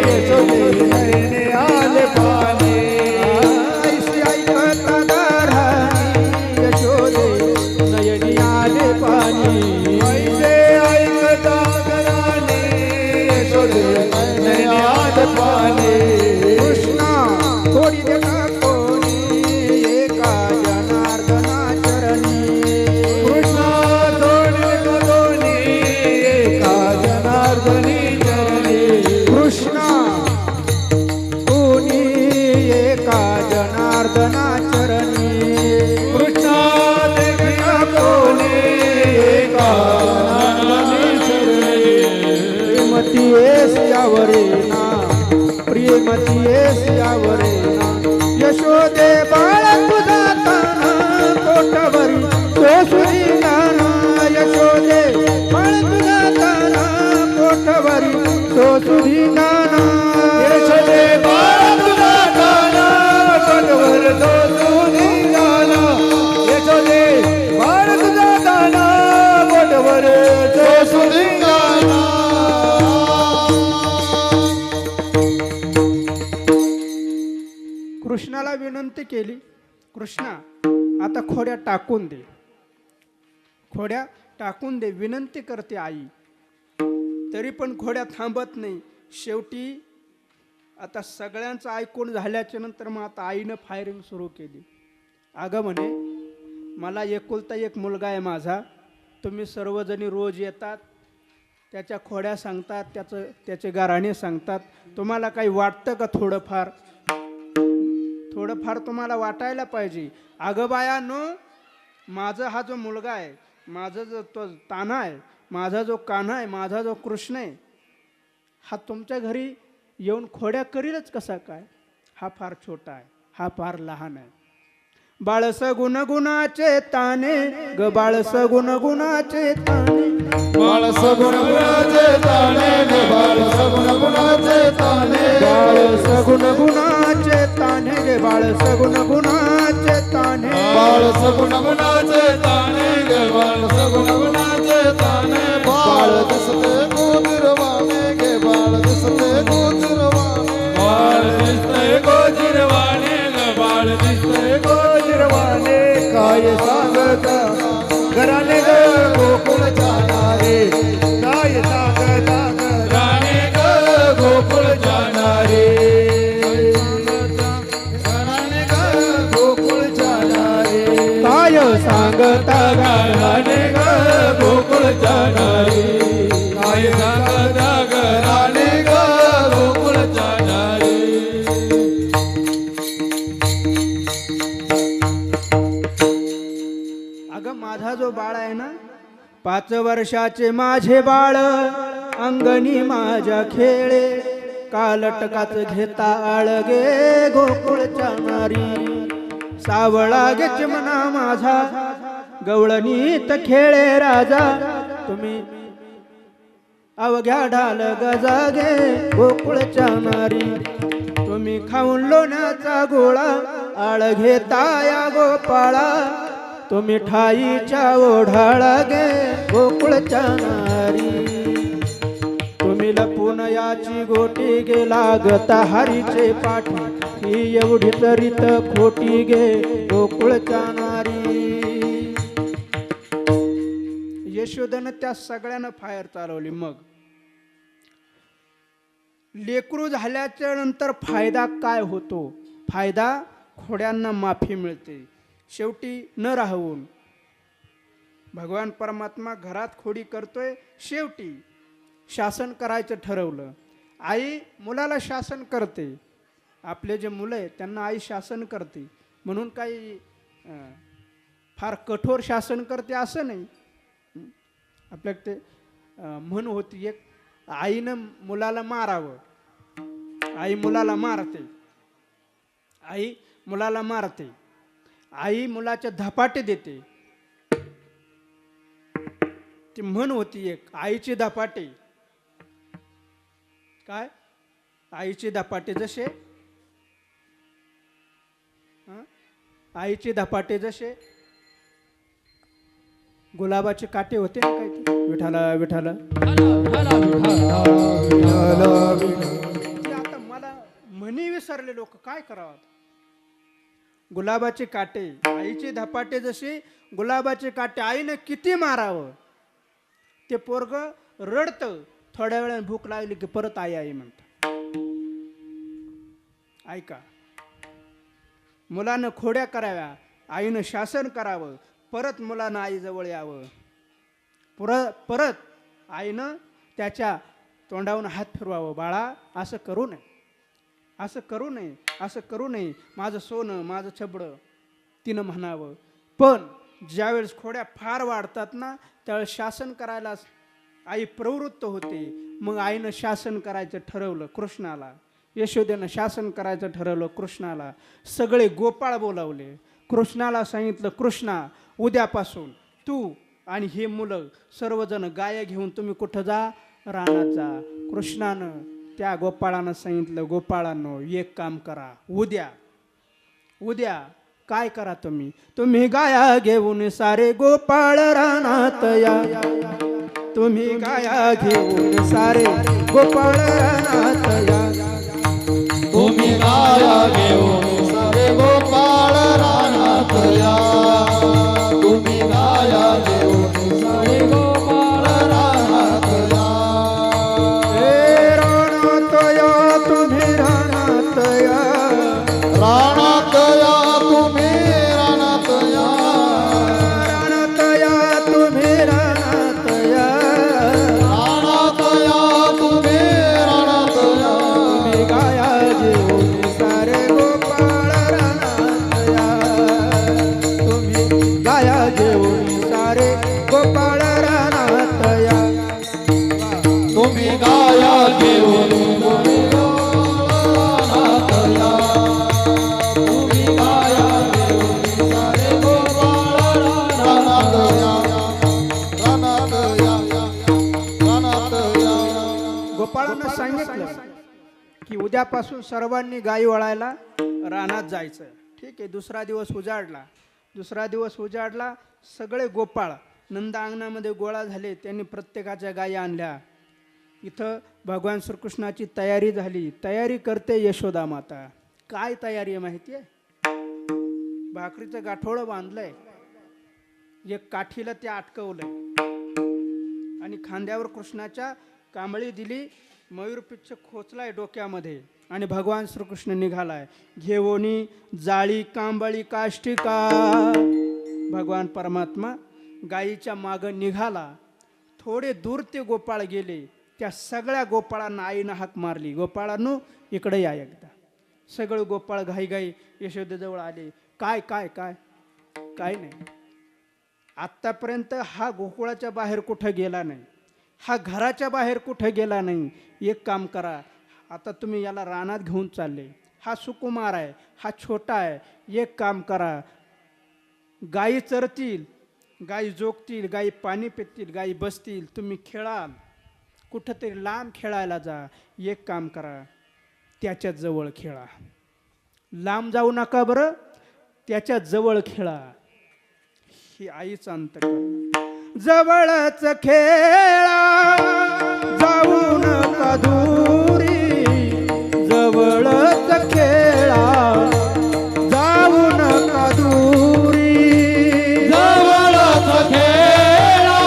यशोदे नयनी आले पाणी ऐसे ऐकता गारहाणी यशोदे नयनी आले पाणी ऐसे ऐकता गारहाणी यशोदे नयनी आले पाणी कृष्णा थोडी देखा यशोदे बाळ तुझा ताना कोटवरी सोसुदी गाणा यशोदे बाळ तुझा ताना कोटवरी सोसुदी गाणा यशोदे बाळ तुझा काना कोटवर सोसुदी गाणा यशोदे बाळ तुझा काना कोटवर सोसुदी गाणा. कृष्णाला विनंती केली, कृष्णा आता खोड्या टाकून दे, खोड्या टाकून दे, विनंती करते आई. तरी पण खोड्या थांबत नाही. शेवटी आता सगळ्यांचं ऐकून झाल्याच्या नंतर मग आता आईनं फायरिंग सुरू केली. अगं म्हणे मला एकुलता एक मुलगा आहे माझा, तुम्ही सर्वजणी रोज येतात, त्याच्या खोड्या सांगतात, त्याचे गाराणे सांगतात, तुम्हाला काही वाटतं का? थोडंफार तुम्हाला वाटायला पाहिजे. अगं बायानो, माझा हा जो मुलगा आहे, माझा जो तो तान्हा आहे, माझा जो कान्हा आहे, माझा जो कृष्ण आहे, हा तुमच्या घरी येऊन खोड्या करीलच कसा काय? हा फार छोटा आहे, हा फार लहान आहे. बाळस गुणगुणाचे ताने ग बाळस गुणगुणाचे ताने बाळस गुणगुणाचे ताने ग बाळस गुणगुणाचे ताने बाळस गुणगुणाचे ताने ग बाळस गुणगुणाचे ताने बाळस गुणगुणाचे ताने ग बाळस गुणगुणाचे ताने बाळ दिसते गोजिरवाणे गे बाळ दिसते गोजिरवाणे बाळ दिसते गोजिरवाणे ग बाळ दिसते गोजिरवाणे काय सांगता घराने ग गोकुळ जाणारे काय सांगता घराने ग गोकुळ जाणारे घराने ग गोकुळ जाणारे काय सांगता घराने ग गोकुळ जाणारे काय सांगता घराने बाळ आहे ना, 5 वर्षाचे माझे बाळ अंगणी माझ्या खेळे, कालटकाच घेता आळगे गोकुळच्या नारी, सावळा गे चिमणा माझा गवळणीत खेळे राजा, तुम्ही अवघ्या ढाल गजागे गोकुळच्या नारी, तुम्ही खाऊन लोण्याचा गोळा आळ घेता या गोपाळा, तुम्ही ठाईच्या ओढाळा गे गोकुळच्या नारी, तुम्ही लपून याची गोटी गे लागता हरीचे पाठी, ही एवढी तरीत खोटी गे गोकुळच्या नारी. यशोदेनं त्या सगळ्यांना फायर चालवली. मग लेकरू झाल्याच्या नंतर फायदा काय होतो? फायदा खोड्यांना माफी मिळते. शेवटी न राहून भगवान परमात्मा घरात खोडी करतोय. शेवटी शासन करायचं ठरवलं. आई मुलाला शासन करते. आपले जे मुलं आहेत त्यांना आई शासन करते म्हणून काही फार कठोर शासन करते असं नाही. आपल्या ते म्हण होती एक, आईनं मुलाला मारावं. आई मुलाला मारते. आई मुलाला मारते. आई मुलाच्या धपाटे देते. ती म्हण होती एक, आईचे धपाटे. काय? आईचे धपाटे जसे आईचे धपाटे जसे गुलाबाचे काटे होते ना, काय ते विठाला विठाला. आता मला म्हणी विसरले लोक, काय करावं? गुलाबाचे काटे, आईचे धपाटे जसे गुलाबाचे काटे. आईने किती मारावं ते पोरग रडतं. थोड्या वेळाने भूक लागली की परत आई आई म्हणत. ऐका, मुलानं खोड्या कराव्या, आईनं शासन करावं, परत मुलानं आईजवळ यावं. परत आईनं त्याच्या तोंडावरून हात फिरवावं. बाळा असं करू नये, असं करू नये, असं करू नये, माझं सोनं, माझं छबडं तिनं म्हणावं. पण ज्यावेळेस खोड्या फार वाढतात ना, त्यावेळेस शासन करायला आई प्रवृत्त होते. मग आईनं शासन करायचं ठरवलं कृष्णाला. यशोदेनं शासन करायचं ठरवलं कृष्णाला. सगळे गोपाळ बोलावले. कृष्णाला सांगितलं, कृष्णा उद्यापासून तू आणि हे मुलं सर्वजण गाय घेऊन तुम्ही कुठं जा? रानात जा. कृष्णानं त्या गोपाळानं सांगितलं, गोपाळांनो एक काम करा, उद्या काय करा तुम्ही गाया घेऊन सारे गोपाळ रानात या. तुम्ही गाया घेऊन सारे गोपाळ रानात या. तुम्ही गाया घेऊन सारे गोपाळ रानात या. तुम्ही गाया घेऊन सारे गोपाळ रानात या. हे रानात या, तुम्ही रानात या. रानात या, तुम्ही रानात या. रानात या, तुम्ही रानात या. रानात या, तुम्ही रानात या. तुम्ही गाया घेऊन सारे गोपाळ रानात या. तुम्ही गाया घेऊन सारे गोपाळ रानात या. तुम्ही गाया घेऊन सारे गोपाळ रानात या. तुम्ही गाया घेऊन सारे गोपाळ रानात या. रानात या, रानात या. गोपाळांना सांगितलं की उद्यापासून सर्वांनी गायी वळायला रानात जायचं. ठीक आहे. दुसरा दिवस उजाडला. सगळे गोपाळ नंदा अंगणामध्ये गोळा झाले. त्यांनी प्रत्येकाच्या गायी आणल्या. इथं भगवान श्रीकृष्णाची तयारी झाली. तयारी करते यशोदा माता. काय तयारी आहे माहिती आहे? भाकरीचं गाठोडं बांधलंय. एक काठीला ते अटकवलंय आणि खांद्यावर कृष्णाच्या कांबळी दिली. मयूरपिच्छ खोचलाय डोक्यामध्ये आणि भगवान श्रीकृष्ण निघालाय. घेवोनी जाळी कांबळी काष्टिका. भगवान परमात्मा गायीच्या मागं निघाला. थोडे दूर ते गोपाळ गेले. त्या सगळ्या गोपाळांना आईनं हाक मारली, गोपाळांनो इकडे या एकदा. सगळे गोपाळ घाई यशोदेजवळ आले. काय काय काय काय नाही. आत्तापर्यंत हा गोकुळाच्या बाहेर कुठं गेला नाही, हा घराच्या बाहेर कुठं गेला नाही. एक काम करा, आता तुम्ही याला रानात घेऊन चालले, हा सुकुमार आहे, हा छोटा आहे. एक काम करा, गायी चरतील, गायी जोगतील, गायी पाणी पितील, गायी बसतील, तुम्ही खेळा, कुठंतरी लांब खेळायला जा. एक काम करा, त्याच्या जवळ खेळा, लांब जाऊ नका बरं, त्याच्या जवळ खेळा. ही आईच अंत जवळच खेळा, जाऊ नका दूरी, जवळच खेळा, जाऊ नका दूरी, जवळच खेळा,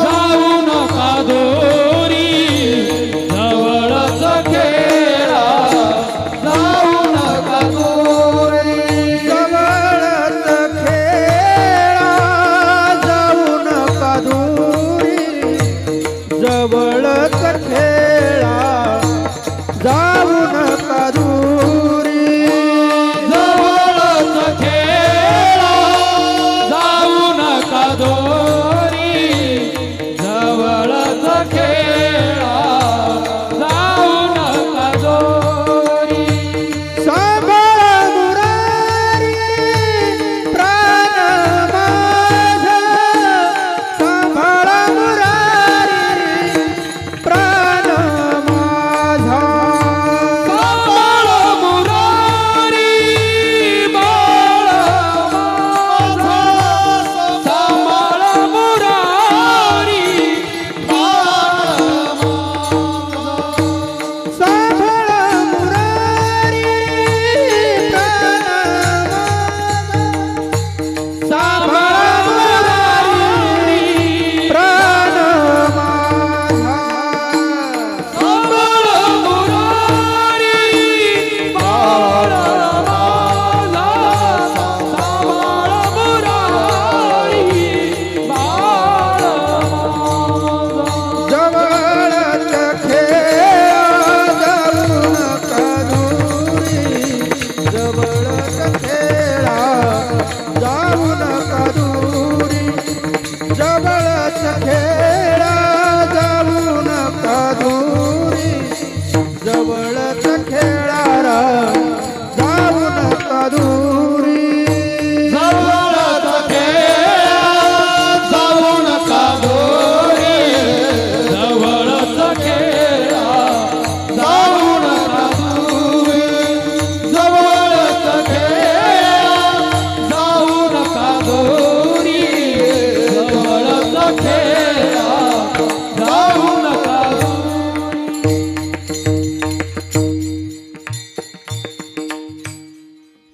जाऊ नका दूरी, जवळच खेळा, जाऊ नका दूरी, जवळच खेळा, जाऊ नका दूरी, जवळच खेळा, जाऊ नका दूरी, जवळच खेळा, जाऊ नका दूरी, जवळच खेळा, जाऊ नका दूरी. सांभाळा मुरारी प्राण माझा, सांभाळा मुरारी प्राण माझा, सांभाळ मुरारी बाळ माझा, सांभाळ मुरारी बाळ माझा, सांभाळा मुरारी प्राण माझा, सांभाळा मुरारी प्राण माझा, सांभाळ मुरारी बाळ माझा, सांभाळ मुरारी बाळ माझा. जवळच खेळा, जाऊ नका दूरी, जवळच खेळा, जाऊ नका दूरी, जवळच खेळा, जाऊ नका दूरी, जवळच खेळा, जाऊ नका दूरी, जवळच खेळा, जाऊ नका दूरी, जवळच खेळा, जाऊ नका दूरी, जवळच खेळा, जाऊ नका दूरी, जवळच खेळा, जाऊ नका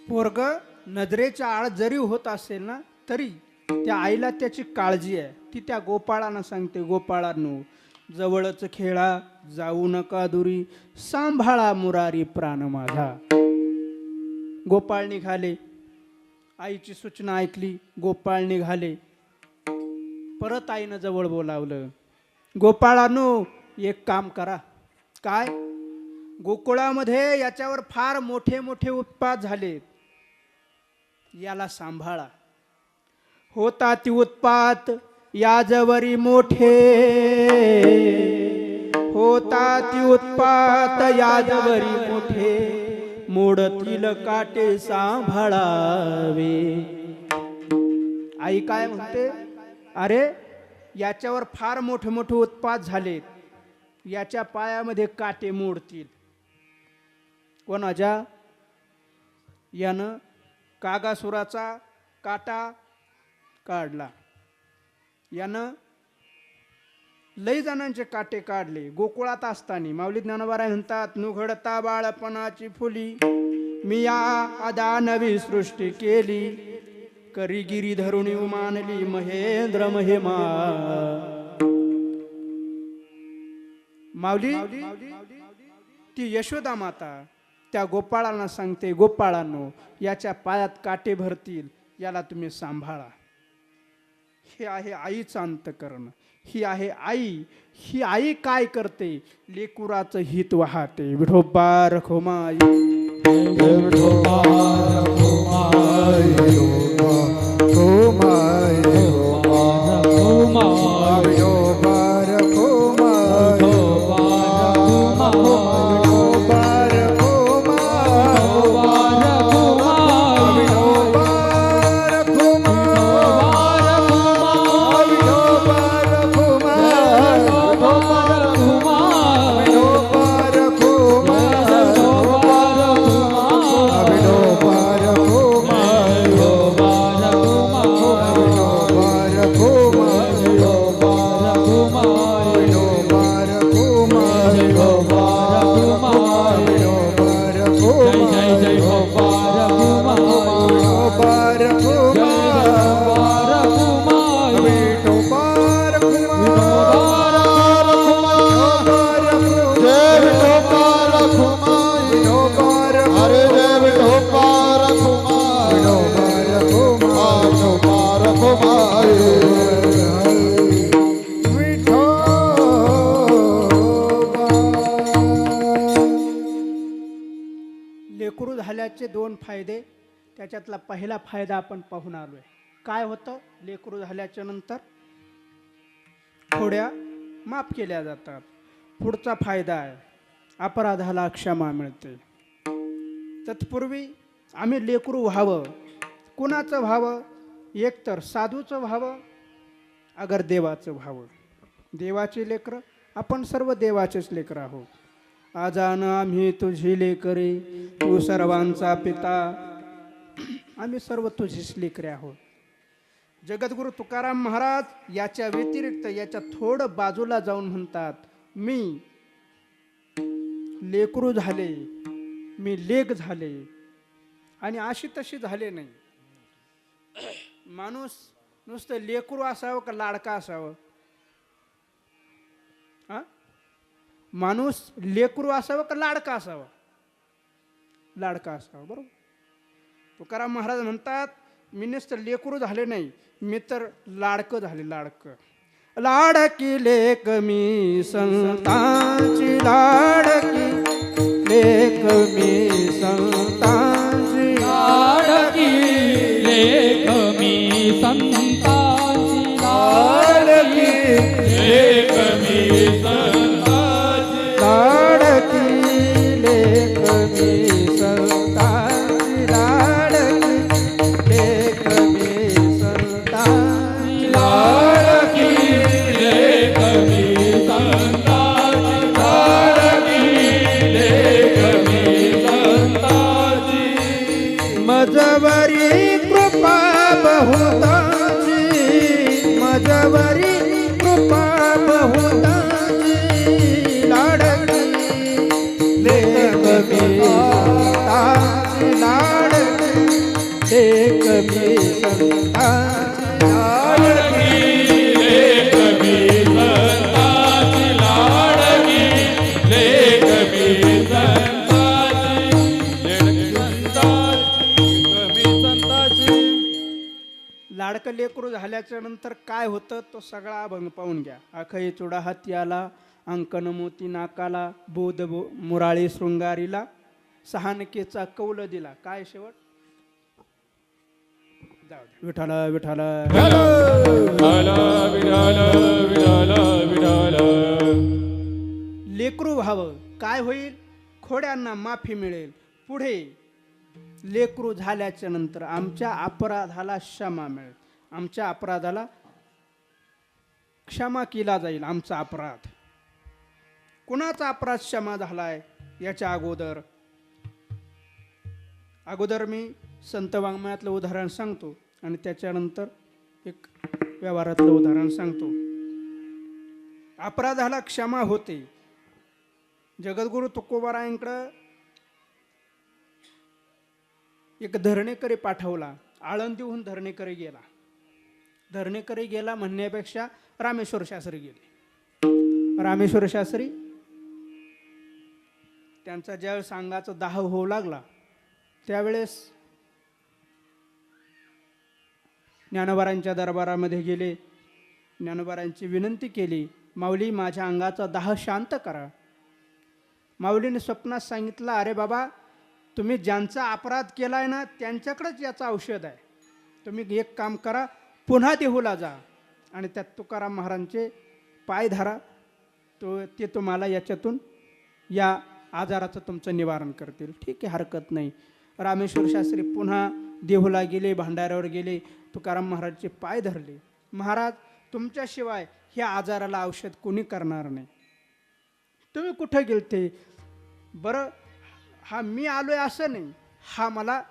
पोरग नजरेच्या आड जरी होत असेल ना, तरी त्या आईला त्याची काळजी आहे. ती त्या गोपाळांना सांगते, गोपाळांनो जवळच खेळा, जाऊ नका दूरी, सांभाळा मुरारी प्राण माझा. गोपाळ निघाले, आईची सूचना ऐकली, गोपाळ निघाले. परत आईनं जवळ बोलावलं, गोपाळांनो एक काम करा. काय? गोकुळामध्ये याच्यावर फार मोठे मोठे उत्पात झालेत, याला सांभाळा. होता ती उत्पात याजवरी मोठे, होता ती उत्पात याजवरी मोठे, मोडतील काटे सांभाळावे. आई काय म्हणते, अरे याच्यावर फार मोठे मोठे उत्पात झालेत, याच्या पायामध्ये काटे मोडतील. कोणाच्या? यानं कागासुराचा काटा काढला, यानं लई जणांचे काटे काढले. गोकुळात असताना माऊली ज्ञानोबा म्हणतात, नुघडता बाळपणाची फुली, मी या आदा नवी सृष्टी केली, करी गिरी धरुणी उमानली महेंद्र महिमा. माऊली ती यशोदा माता त्या गोपाळांना सांगते, गोपाळांनो याच्या पायात काटे भरतील, याला तुम्ही सांभाळा. हे आहे आईचं अंतकरण, ही आहे आई. ही आई काय करते? लेकुराचं हित वाहते. विठोबा रखोमाई, विठोबा रखोमाई, विठोबा रखोमाई. झाल्याचे 2 फायदे, त्याच्यातला पहिला फायदा आपण पाहून आलोय. काय होतं? लेकरू झाल्याच्या नंतर खोड्या माफ केल्या जातात. पुढचा फायदा आहे, अपराधाला क्षमा मिळते. तत्पूर्वी आम्ही लेकरू व्हावं, कुणाचं व्हावं? एकतर साधूचं व्हावं, अगर देवाचं व्हावं. देवाचे लेकरं, आपण सर्व देवाचेच लेकरं आहोत. आजान आम्ही तुझी लेकरे, तू सर्वांचा पिता, आम्ही सर्व तुझीच लेकरे आहोत. जगद्गुरु तुकाराम महाराज याच्या व्यतिरिक्त याच्या थोडं बाजूला जाऊन म्हणतात, मी लेकरू झाले, मी लेक झाले, आणि अशी तशी झाले नाही. माणूस नुसतं लेकरू असावं का लाडका असावं? हा, माणूस लेकरू असावं का लाडका असावा? लाडका असावा, बरोबर. तुकाराम महाराज म्हणतात, मी नुसतं लेकरू झाले नाही, मी तर लाडकं झाले, लाडकं. लाडकी लेक मी संतांची, लाडकी लेक मी संतांची, लाडकी लेक मी संतांची, लाडकी लेक मी संतांची, लाडकी लेक मी संतांची, लाडकी लेक मी संतांची, लाडकी लेक मी संतांची, लाडकी लेक मी संतांची. मजवरी कृपा बहुतांची, मजवरी कृपा बहुतांची, लाडकी लेक मी संतांची, लाडकी लेक मी संतांची, लाडकी लेक मी संतांची, लाडकी लेक मी संतांची, मी संतांची. लाडकं लेकरू झाल्याच्या नंतर काय होतं तो सगळा अभंग पाहून घ्या. अखई चुडा हात्याला, अंकन मोती नाकाला, बोध मुराळी शृंगारीला, सहानकेचा कौल दिला. काय शेवट? जाऊ दे. विठाला विठाला विठाला विठाला विठाला विठाला. लेकरू व्हावं, काय होईल? खोड्यांना माफी मिळेल. पुढे लेकरू झाल्याच्या नंतर आमच्या अपराधाला क्षमा मिळेल, आमच्या अपराधाला क्षमा केला जाईल. आमचा अपराध, कुणाचा अपराध क्षमा झालाय याच्या अगोदर मी संत वाङ्मयातलं उदाहरण सांगतो आणि त्याच्यानंतर एक व्यवहारातलं उदाहरण सांगतो. अपराधाला क्षमा होते. जगद्गुरु तुकोबारायांकडं एक धरणेकरी पाठवला. आळंदीहून धरणेकरी गेला म्हणण्यापेक्षा रामेश्वर शास्त्री गेले. रामेश्वर शास्त्री त्यांचा ज्यावेळेस अंगाचा दाह होऊ लागला त्यावेळेस ज्ञानोबारांच्या दरबारामध्ये गेले. ज्ञानोबारांची विनंती केली, माऊली माझ्या अंगाचा दाह शांत करा. माऊलीने स्वप्नात सांगितलं, अरे बाबा, तुम्ही ज्यांचा अपराध केलाय ना त्यांच्याकडेच याचं औषध आहे. तुम्ही एक काम करा, पुन्हा देहूला जा आणि त्यात तुकाराम महाराजांचे पाय धरा, ते तुम्हाला याच्यातून या आजाराचं तुमचं निवारण करतील. ठीक आहे, हरकत नाही. रामेश्वर शास्त्री पुन्हा देहूला गेले, भांडाऱ्यावर गेले, तुकाराम महाराजचे पाय धरले. महाराज, तुमच्याशिवाय ह्या आजाराला औषध कोणी करणार नाही. तुम्ही कुठं गेलते? बरं, हा मी आलोय असं नाही, हा मला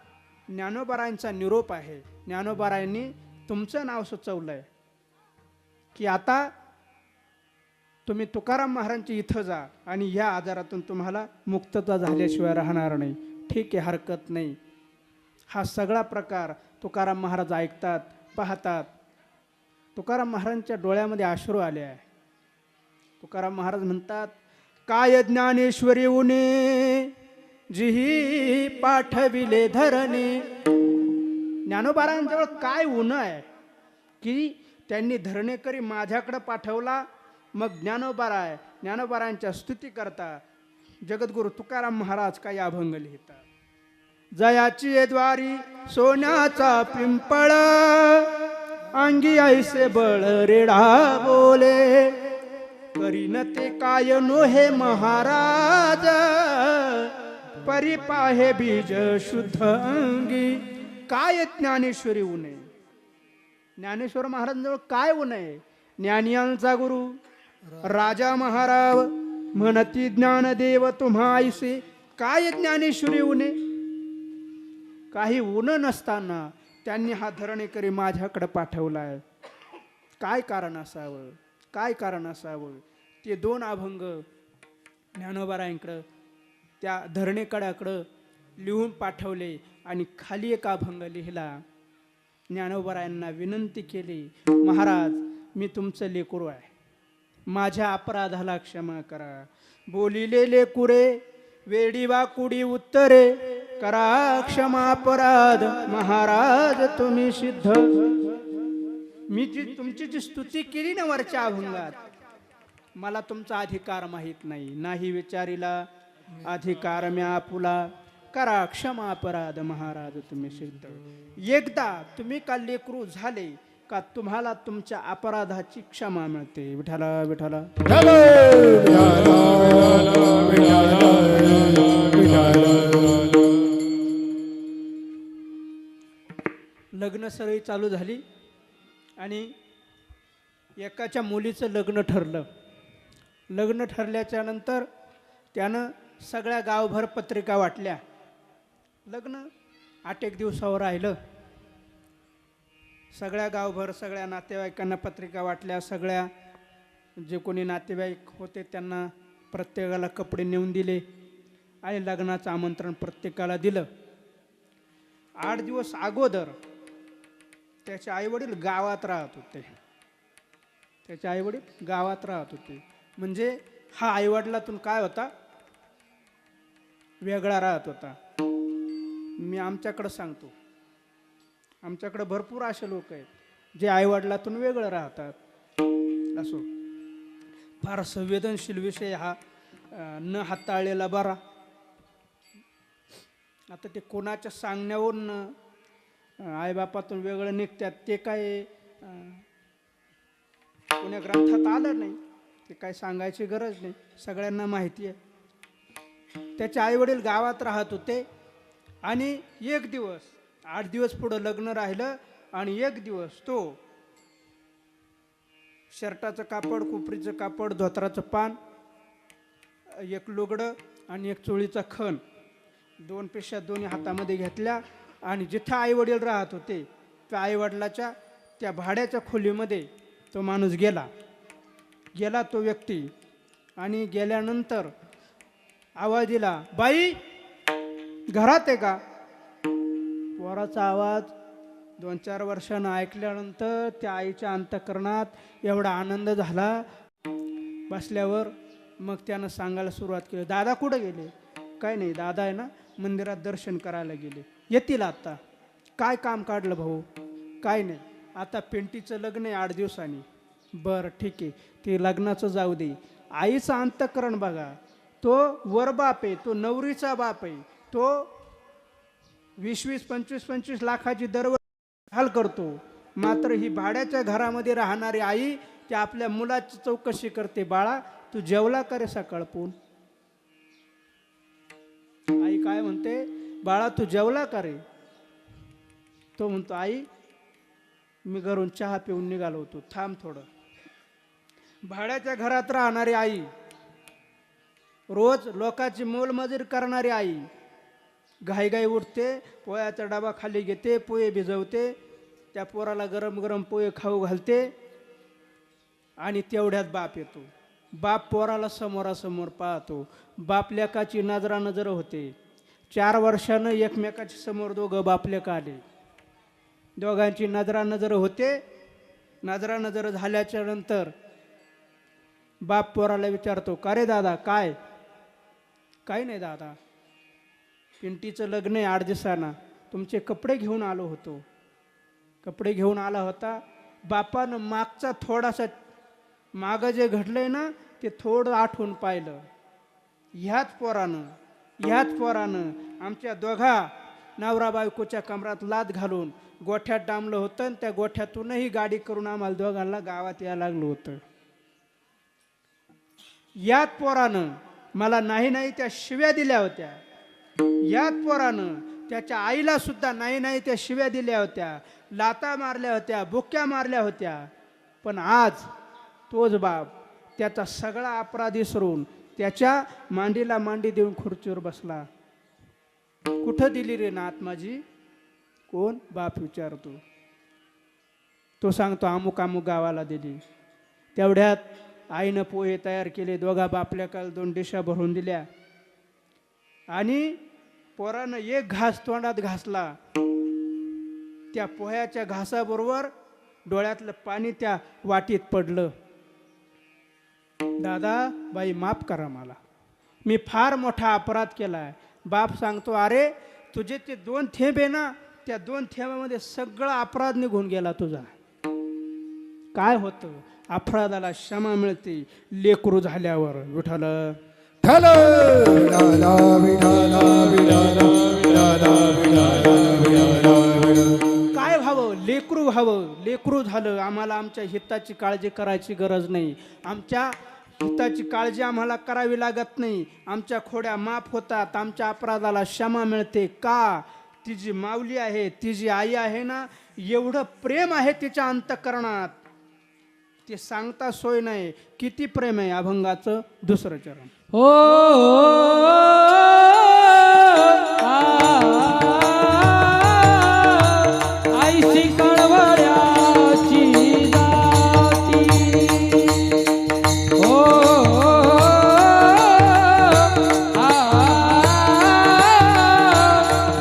ज्ञानोबारायांचा निरोप आहे. ज्ञानोबारायांनी तुमचं नाव सुचवलंय की आता तुम्ही तुकाराम महाराजांच्या इथं जा आणि ह्या आजारातून तुम्हाला मुक्तता झाल्याशिवाय राहणार नाही. ठीक आहे, हरकत नाही. हा सगळा प्रकार तुकाराम महाराज ऐकतात, पाहतात. तुकाराम महाराजांच्या डोळ्यामध्ये अश्रू आले आहे. तुकाराम महाराज म्हणतात, काय ज्ञानेश्वरी उने जिही पाठविले धरणे. ज्ञानोबारांजवळ काय ऊन आहे की त्यांनी धरणेकरी माझ्याकडे पाठवला. मग ज्ञानोबारांच्या स्तुती करता जगद्गुरु तुकाराम महाराज काही अभंग लिहितात. जयाची ये द्वारी सोन्याचा पिंपळ अंगी ऐसे बळ रेडा बोले करीन ते काय नो हे महाराज परिपाहे बीज शुद्ध अंगी काय ज्ञानेश्वरी उणे ज्ञानेश्वर महाराजांजवळ काय उणे ज्ञानियांचा गुरु राजा महाराव म्हणती ज्ञानदेव तुम्हा ऐसे काय ज्ञानेश्वरी उणे काही ऊन नसताना त्यांनी हा धरणेकरी माझ्याकडे पाठवलाय काय कारण असावं काय कारण असावं ते दोन अभंग ज्ञानोबारायांकडं त्या धरणेकडाकडं लिहून पाठवले आणि खाली एक अभंग लिहिला ज्ञानोबारायांना विनंती केली महाराज मी तुमचं लेकरू आहे माझ्या अपराधाला क्षमा करा बोलिले लेकुरे वेडी वाकुडी उत्तरे करा क्षमा अपराध महाराज तुम्ही सिद्ध मी तुमची जी स्तुती केली ना वरच्या अभंगात मला तुमचा अधिकार माहित नाही नाही विचारिला अधिकार म्या आपुला करा क्षमा अपराध महाराज तुम्ही सिद्ध एकदा तुम्ही का लेकरू झाले का तुम्हाला तुमच्या अपराधाची क्षमा मिळते विठाला विठाला लग्न सराई चालू झाली आणि एकाच्या मुलीचं लग्न ठरलं लग्न ठरल्याच्या नंतर त्यानं सगळ्या गावभर पत्रिका वाटल्या लग्न 8 दिवसावर राहिलं सगळ्या गावभर सगळ्या नातेवाईकांना पत्रिका वाटल्या सगळ्या जे कोणी नातेवाईक होते त्यांना प्रत्येकाला कपडे नेऊन दिले आणि लग्नाचं आमंत्रण प्रत्येकाला दिलं 8 दिवस अगोदर त्याचे आईवडील गावात राहत होते त्याचे आईवडील गावात राहत होते म्हणजे हा आईवडिलातून काय होता वेगळा राहत होता मी आमच्याकडं सांगतो आमच्याकडे भरपूर असे लोक आहेत जे आईवडिलातून वेगळं राहतात असो फार संवेदनशील विषय हा न हाताळलेला बरा आता ते कोणाच्या सांगण्यावरून आईबापातून वेगळं निघतात ते काय कोण्या ग्रंथात आलं नाही ते काय सांगायची गरज नाही सगळ्यांना माहिती आहे त्याचे आईवडील गावात राहत होते आणि एक दिवस 8 दिवस पुढं लग्न राहिलं आणि एक दिवस तो शर्टाचं कापड कुपरीचं कापड धोतराचं पान एक लुगडं आणि एक चोळीचा खण 2 पिशव्या दोन्ही हातामध्ये घेतल्या आणि जिथं आईवडील राहत होते त्या आईवडिलाच्या त्या भाड्याच्या खोलीमध्ये तो माणूस गेला तो व्यक्ती आणि गेल्यानंतर आवाज दिला बाई घरात आहे का पोराचा आवाज 2-4 वर्षानं ऐकल्यानंतर त्या आईच्या अंतःकरणात एवढा आनंद झाला बसल्यावर मग त्यानं सांगायला सुरुवात केली दादा कुठं गेले काय नाही दादा आहे ना मंदिरात दर्शन करायला गेले येतील आता काय काम काढलं भाऊ काय नाही आता पेंटीचं लग्न आहे 8 दिवसांनी बरं ठीक आहे ते लग्नाचं जाऊ दे आईचं अंतःकरण बघा तो वरबाप आहे तो नवरीचा बाप आहे तो 20-20, 25-25 लाखाची दरवर्षी हाल करतो मात्र ही भाड्याच्या घरामध्ये राहणारी आई ती आपल्या मुलाची चौकशी करते बाळा तू जेवला का रे सकाळपून आई काय म्हणते बाळा तू जेवला का रे तो म्हणतो आई मी घरून चहा पिऊन निघालो होतो थांब थोडं भाड्याच्या घरात राहणारी आई रोज लोकांची मोलमजुरी करणारी आई घाईघाई उठते पोह्याचा डबा खाली घेते पोहे भिजवते त्या पोराला गरम गरम पोहे खाऊ घालते आणि तेवढ्यात बाप येतो बाप पोराला समोरासमोर पाहतो बाप लेकाची नजर होते 4 वर्षानं एकमेकाच्या समोर दोघं बाप लेक आले दोघांची नजर होते नजर झाल्याच्या नंतर बाप पोराला विचारतो का रे दादा काय नाही दादा पिंटीचं लग्न आहे 8 दिवसांना तुमचे कपडे घेऊन आलो होतो कपडे घेऊन आला होता बापानं मागचा थोडासा मागं जे घडलंय ना ते थोडं आठवून पाहिलं ह्याच पोरानं आमच्या दोघा नवरा बायकोच्या कमरात लाद घालून गोठ्यात डांबलं होतं आणि त्या गोठ्यातूनही गाडी करून आम्हाला दोघांना गावात यायला लागलं होतं. यात पोरानं मला नाही नाही त्या शिव्या दिल्या होत्या. यात पोरानं त्याच्या आईला सुद्धा नाही नाही त्या शिव्या दिल्या होत्या, लाता मारल्या होत्या, बुक्क्या मारल्या होत्या. पण आज तोच बाप त्याचा सगळा अपराध विसरून त्याच्या मांडीला मांडी देऊन खुर्चीवर बसला. कुठं दिली रे नात माझी? कोण? बाप विचारतो. तो सांगतो अमुक अमुक गावाला दिली. तेवढ्यात आईनं पोहे तयार केले, दोघा बापल्याकाल 2 डिशा भरून दिल्या आणि पोरानं एक घास तोंडात घासला. त्या पोह्याच्या घासाबरोबर डोळ्यातलं पाणी त्या वाटीत पडलं. दादा बाई माफ करा मला, मी फार मोठा अपराध केलाय. बाप सांगतो अरे तुझे ते 2 थेंब आहे ना, त्या 2 थेंबामध्ये सगळा अपराध निघून गेला तुझा. काय होतं? अपराधाला क्षमा मिळते लेकरू झाल्यावर. विठ्ठल विठाला विठाला विठाला विठाला विठाला काय व्हावं? लेकरू व्हावं. लेकरू झालं. आम्हाला आमच्या हिताची काळजी करायची गरज नाही. आमच्या हिताची काळजी आम्हाला करावी लागत नाही. आमच्या खोड्या माफ होतात. आमच्या अपराधाला क्षमा मिळते. का? ती जी माऊली आहे, ती जी आई आहे ना, एवढं प्रेम आहे तिच्या अंतःकरणात, ते सांगता सोय नाही. किती प्रेम आहे. अभंगाचं 2रं चरण. हो आईशी कळवळ्याची जाती. हो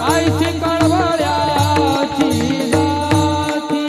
आईशी कळवळ्याची जाती.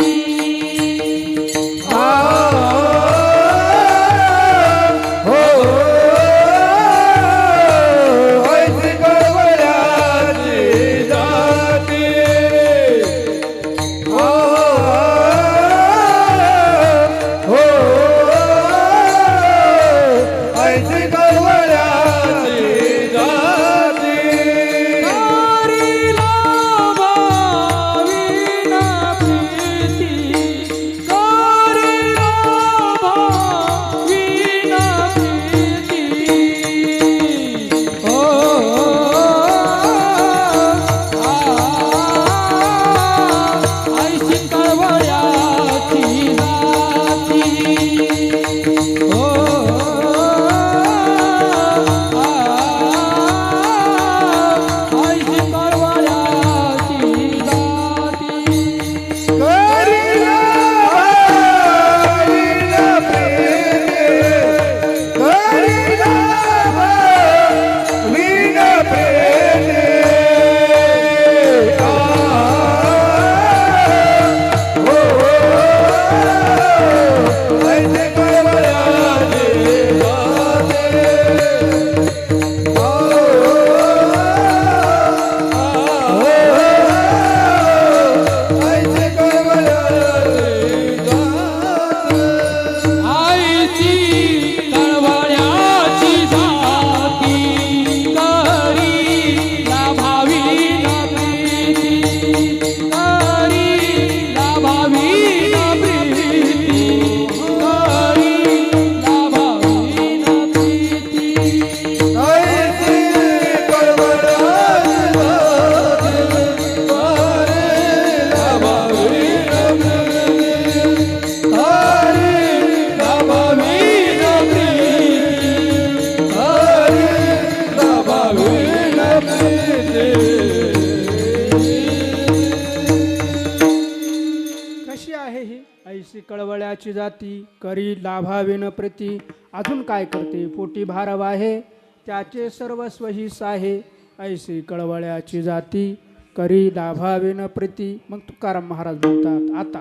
ऐसी कळवळ्याची जाती करी लाभाविन प्रीती. अजून काय करते? पोटी भारव आहे त्याचे सर्वस्व हिस आहे. ऐसी कळवळ्याची जाती करी लाभाविन प्रीती. मग तुकाराम महाराज म्हणतात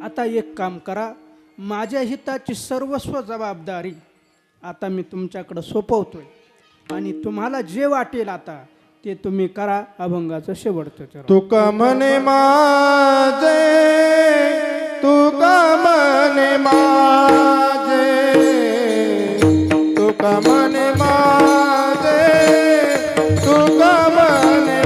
आता एक काम करा, माझ्या हिताची सर्वस्व जबाबदारी आता मी तुमच्याकडे सोपवतोय आणि तुम्हाला जे वाटेल आता ते तुम्ही करा. अभंगाचं शेवटचं चरण. तुका मने माझे, तुका मने माझे, तुका मने माझे, तुका मने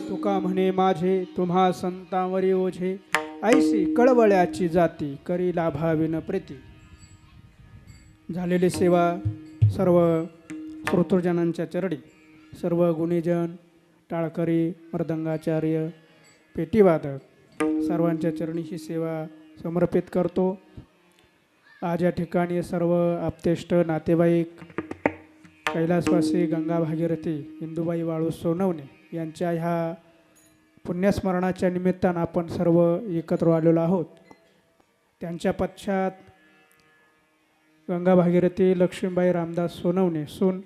तुका म्हणे माझे तुम्हा संतांवरी ओझे ऐसी कळवळ्याची जाती करी लाभाविन प्रीती. झालेली सेवा सर्व श्रोतृजनांच्या चरणी, सर्व गुणीजन, टाळकरी, मृदंगाचार्य, पेटीवादक सर्वांच्या चरणी ही सेवा समर्पित करतो. आज या ठिकाणी सर्व आप्तेष्ट नातेवाईक, कैलासवासी गंगा भागीरथी इंदुबाई वाळू सोनवणे यांच्या ह्या पुण्यस्मरणाच्या निमित्तानं आपण सर्व एकत्र आलेलो आहोत. त्यांच्या पश्चात गंगा भागीरथी लक्ष्मीबाई रामदास सोनवणे सून,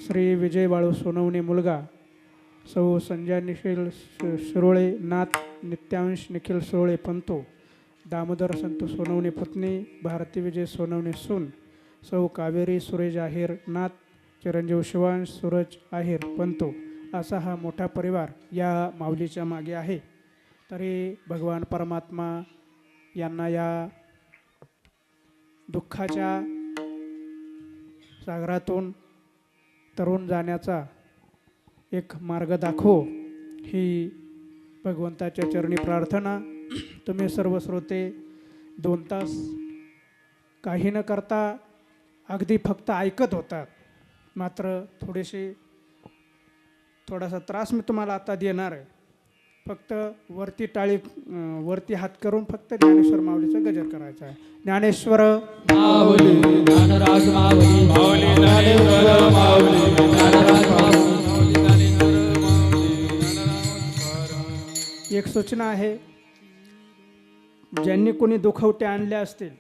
श्री विजय वाळू सोनवणे मुलगा, सौ संजय निखिल शिरोळे नाथ, नित्यांश निखिल शिरोळे पंतो, दामोदर संत सोनवणे पुतणी, भारती विजय सोनवणे सून, सौ कावेरी सुरेश आहेर नाथ, चिरंजीव शिवांश सूरज आहेर पंतो, असा हा मोठा परिवार या माऊलीच्या मागे आहे. तरी भगवान परमात्मा यांना या दुःखाच्या सागरातून तरुण जाण्याचा एक मार्ग दाखवो ही भगवंताच्या चरणी प्रार्थना. तुम्ही सर्व श्रोते 2 तास काही न करता अगदी फक्त ऐकत होतात. मात्र थोडासा त्रास मी तुम्हाला आता देणार आहे. फक्त वरती हात करून फक्त ज्ञानेश्वर माऊलीचा गजर करायचा आहे. ज्ञानेश्वर माऊली ज्ञानराज माऊली माऊली ज्ञानेश्वर माऊली ज्ञानराज माऊली ज्ञानेश्वर माऊली. एक सूचना आहे, ज्यांनी कोणी दुखवटे आणले असतील,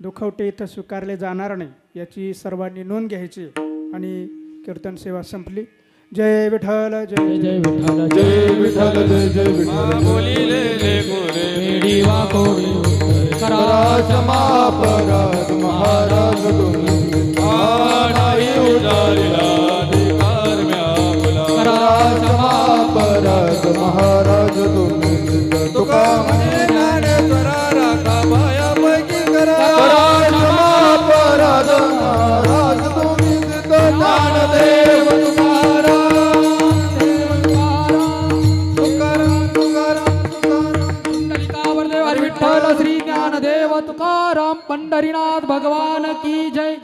दुखवटे इथं स्वीकारले जाणार नाही याची सर्वांनी नोंद घ्यायची. आणि कीर्तन सेवा संपली. जय विठ्ठल जय जय विठ्ठल जय विठ्ठल जय जय विठ्ठल. बोलिले ले गोरे मेडी वाकोडी कराच महापराध महाराज तुम्ही नाही उजारिला अधिकार म्यावला. कराच महापराध महाराज तुम्ही तुका म्हणे ज्ञानेश्वरा राखा भयापैकी करा. कराच महापराध महाराज तुम्ही ज्ञानदेव विठ्ठल श्री ज्ञानदेव तुकाराम पंढरीनाथ भगवान की जय.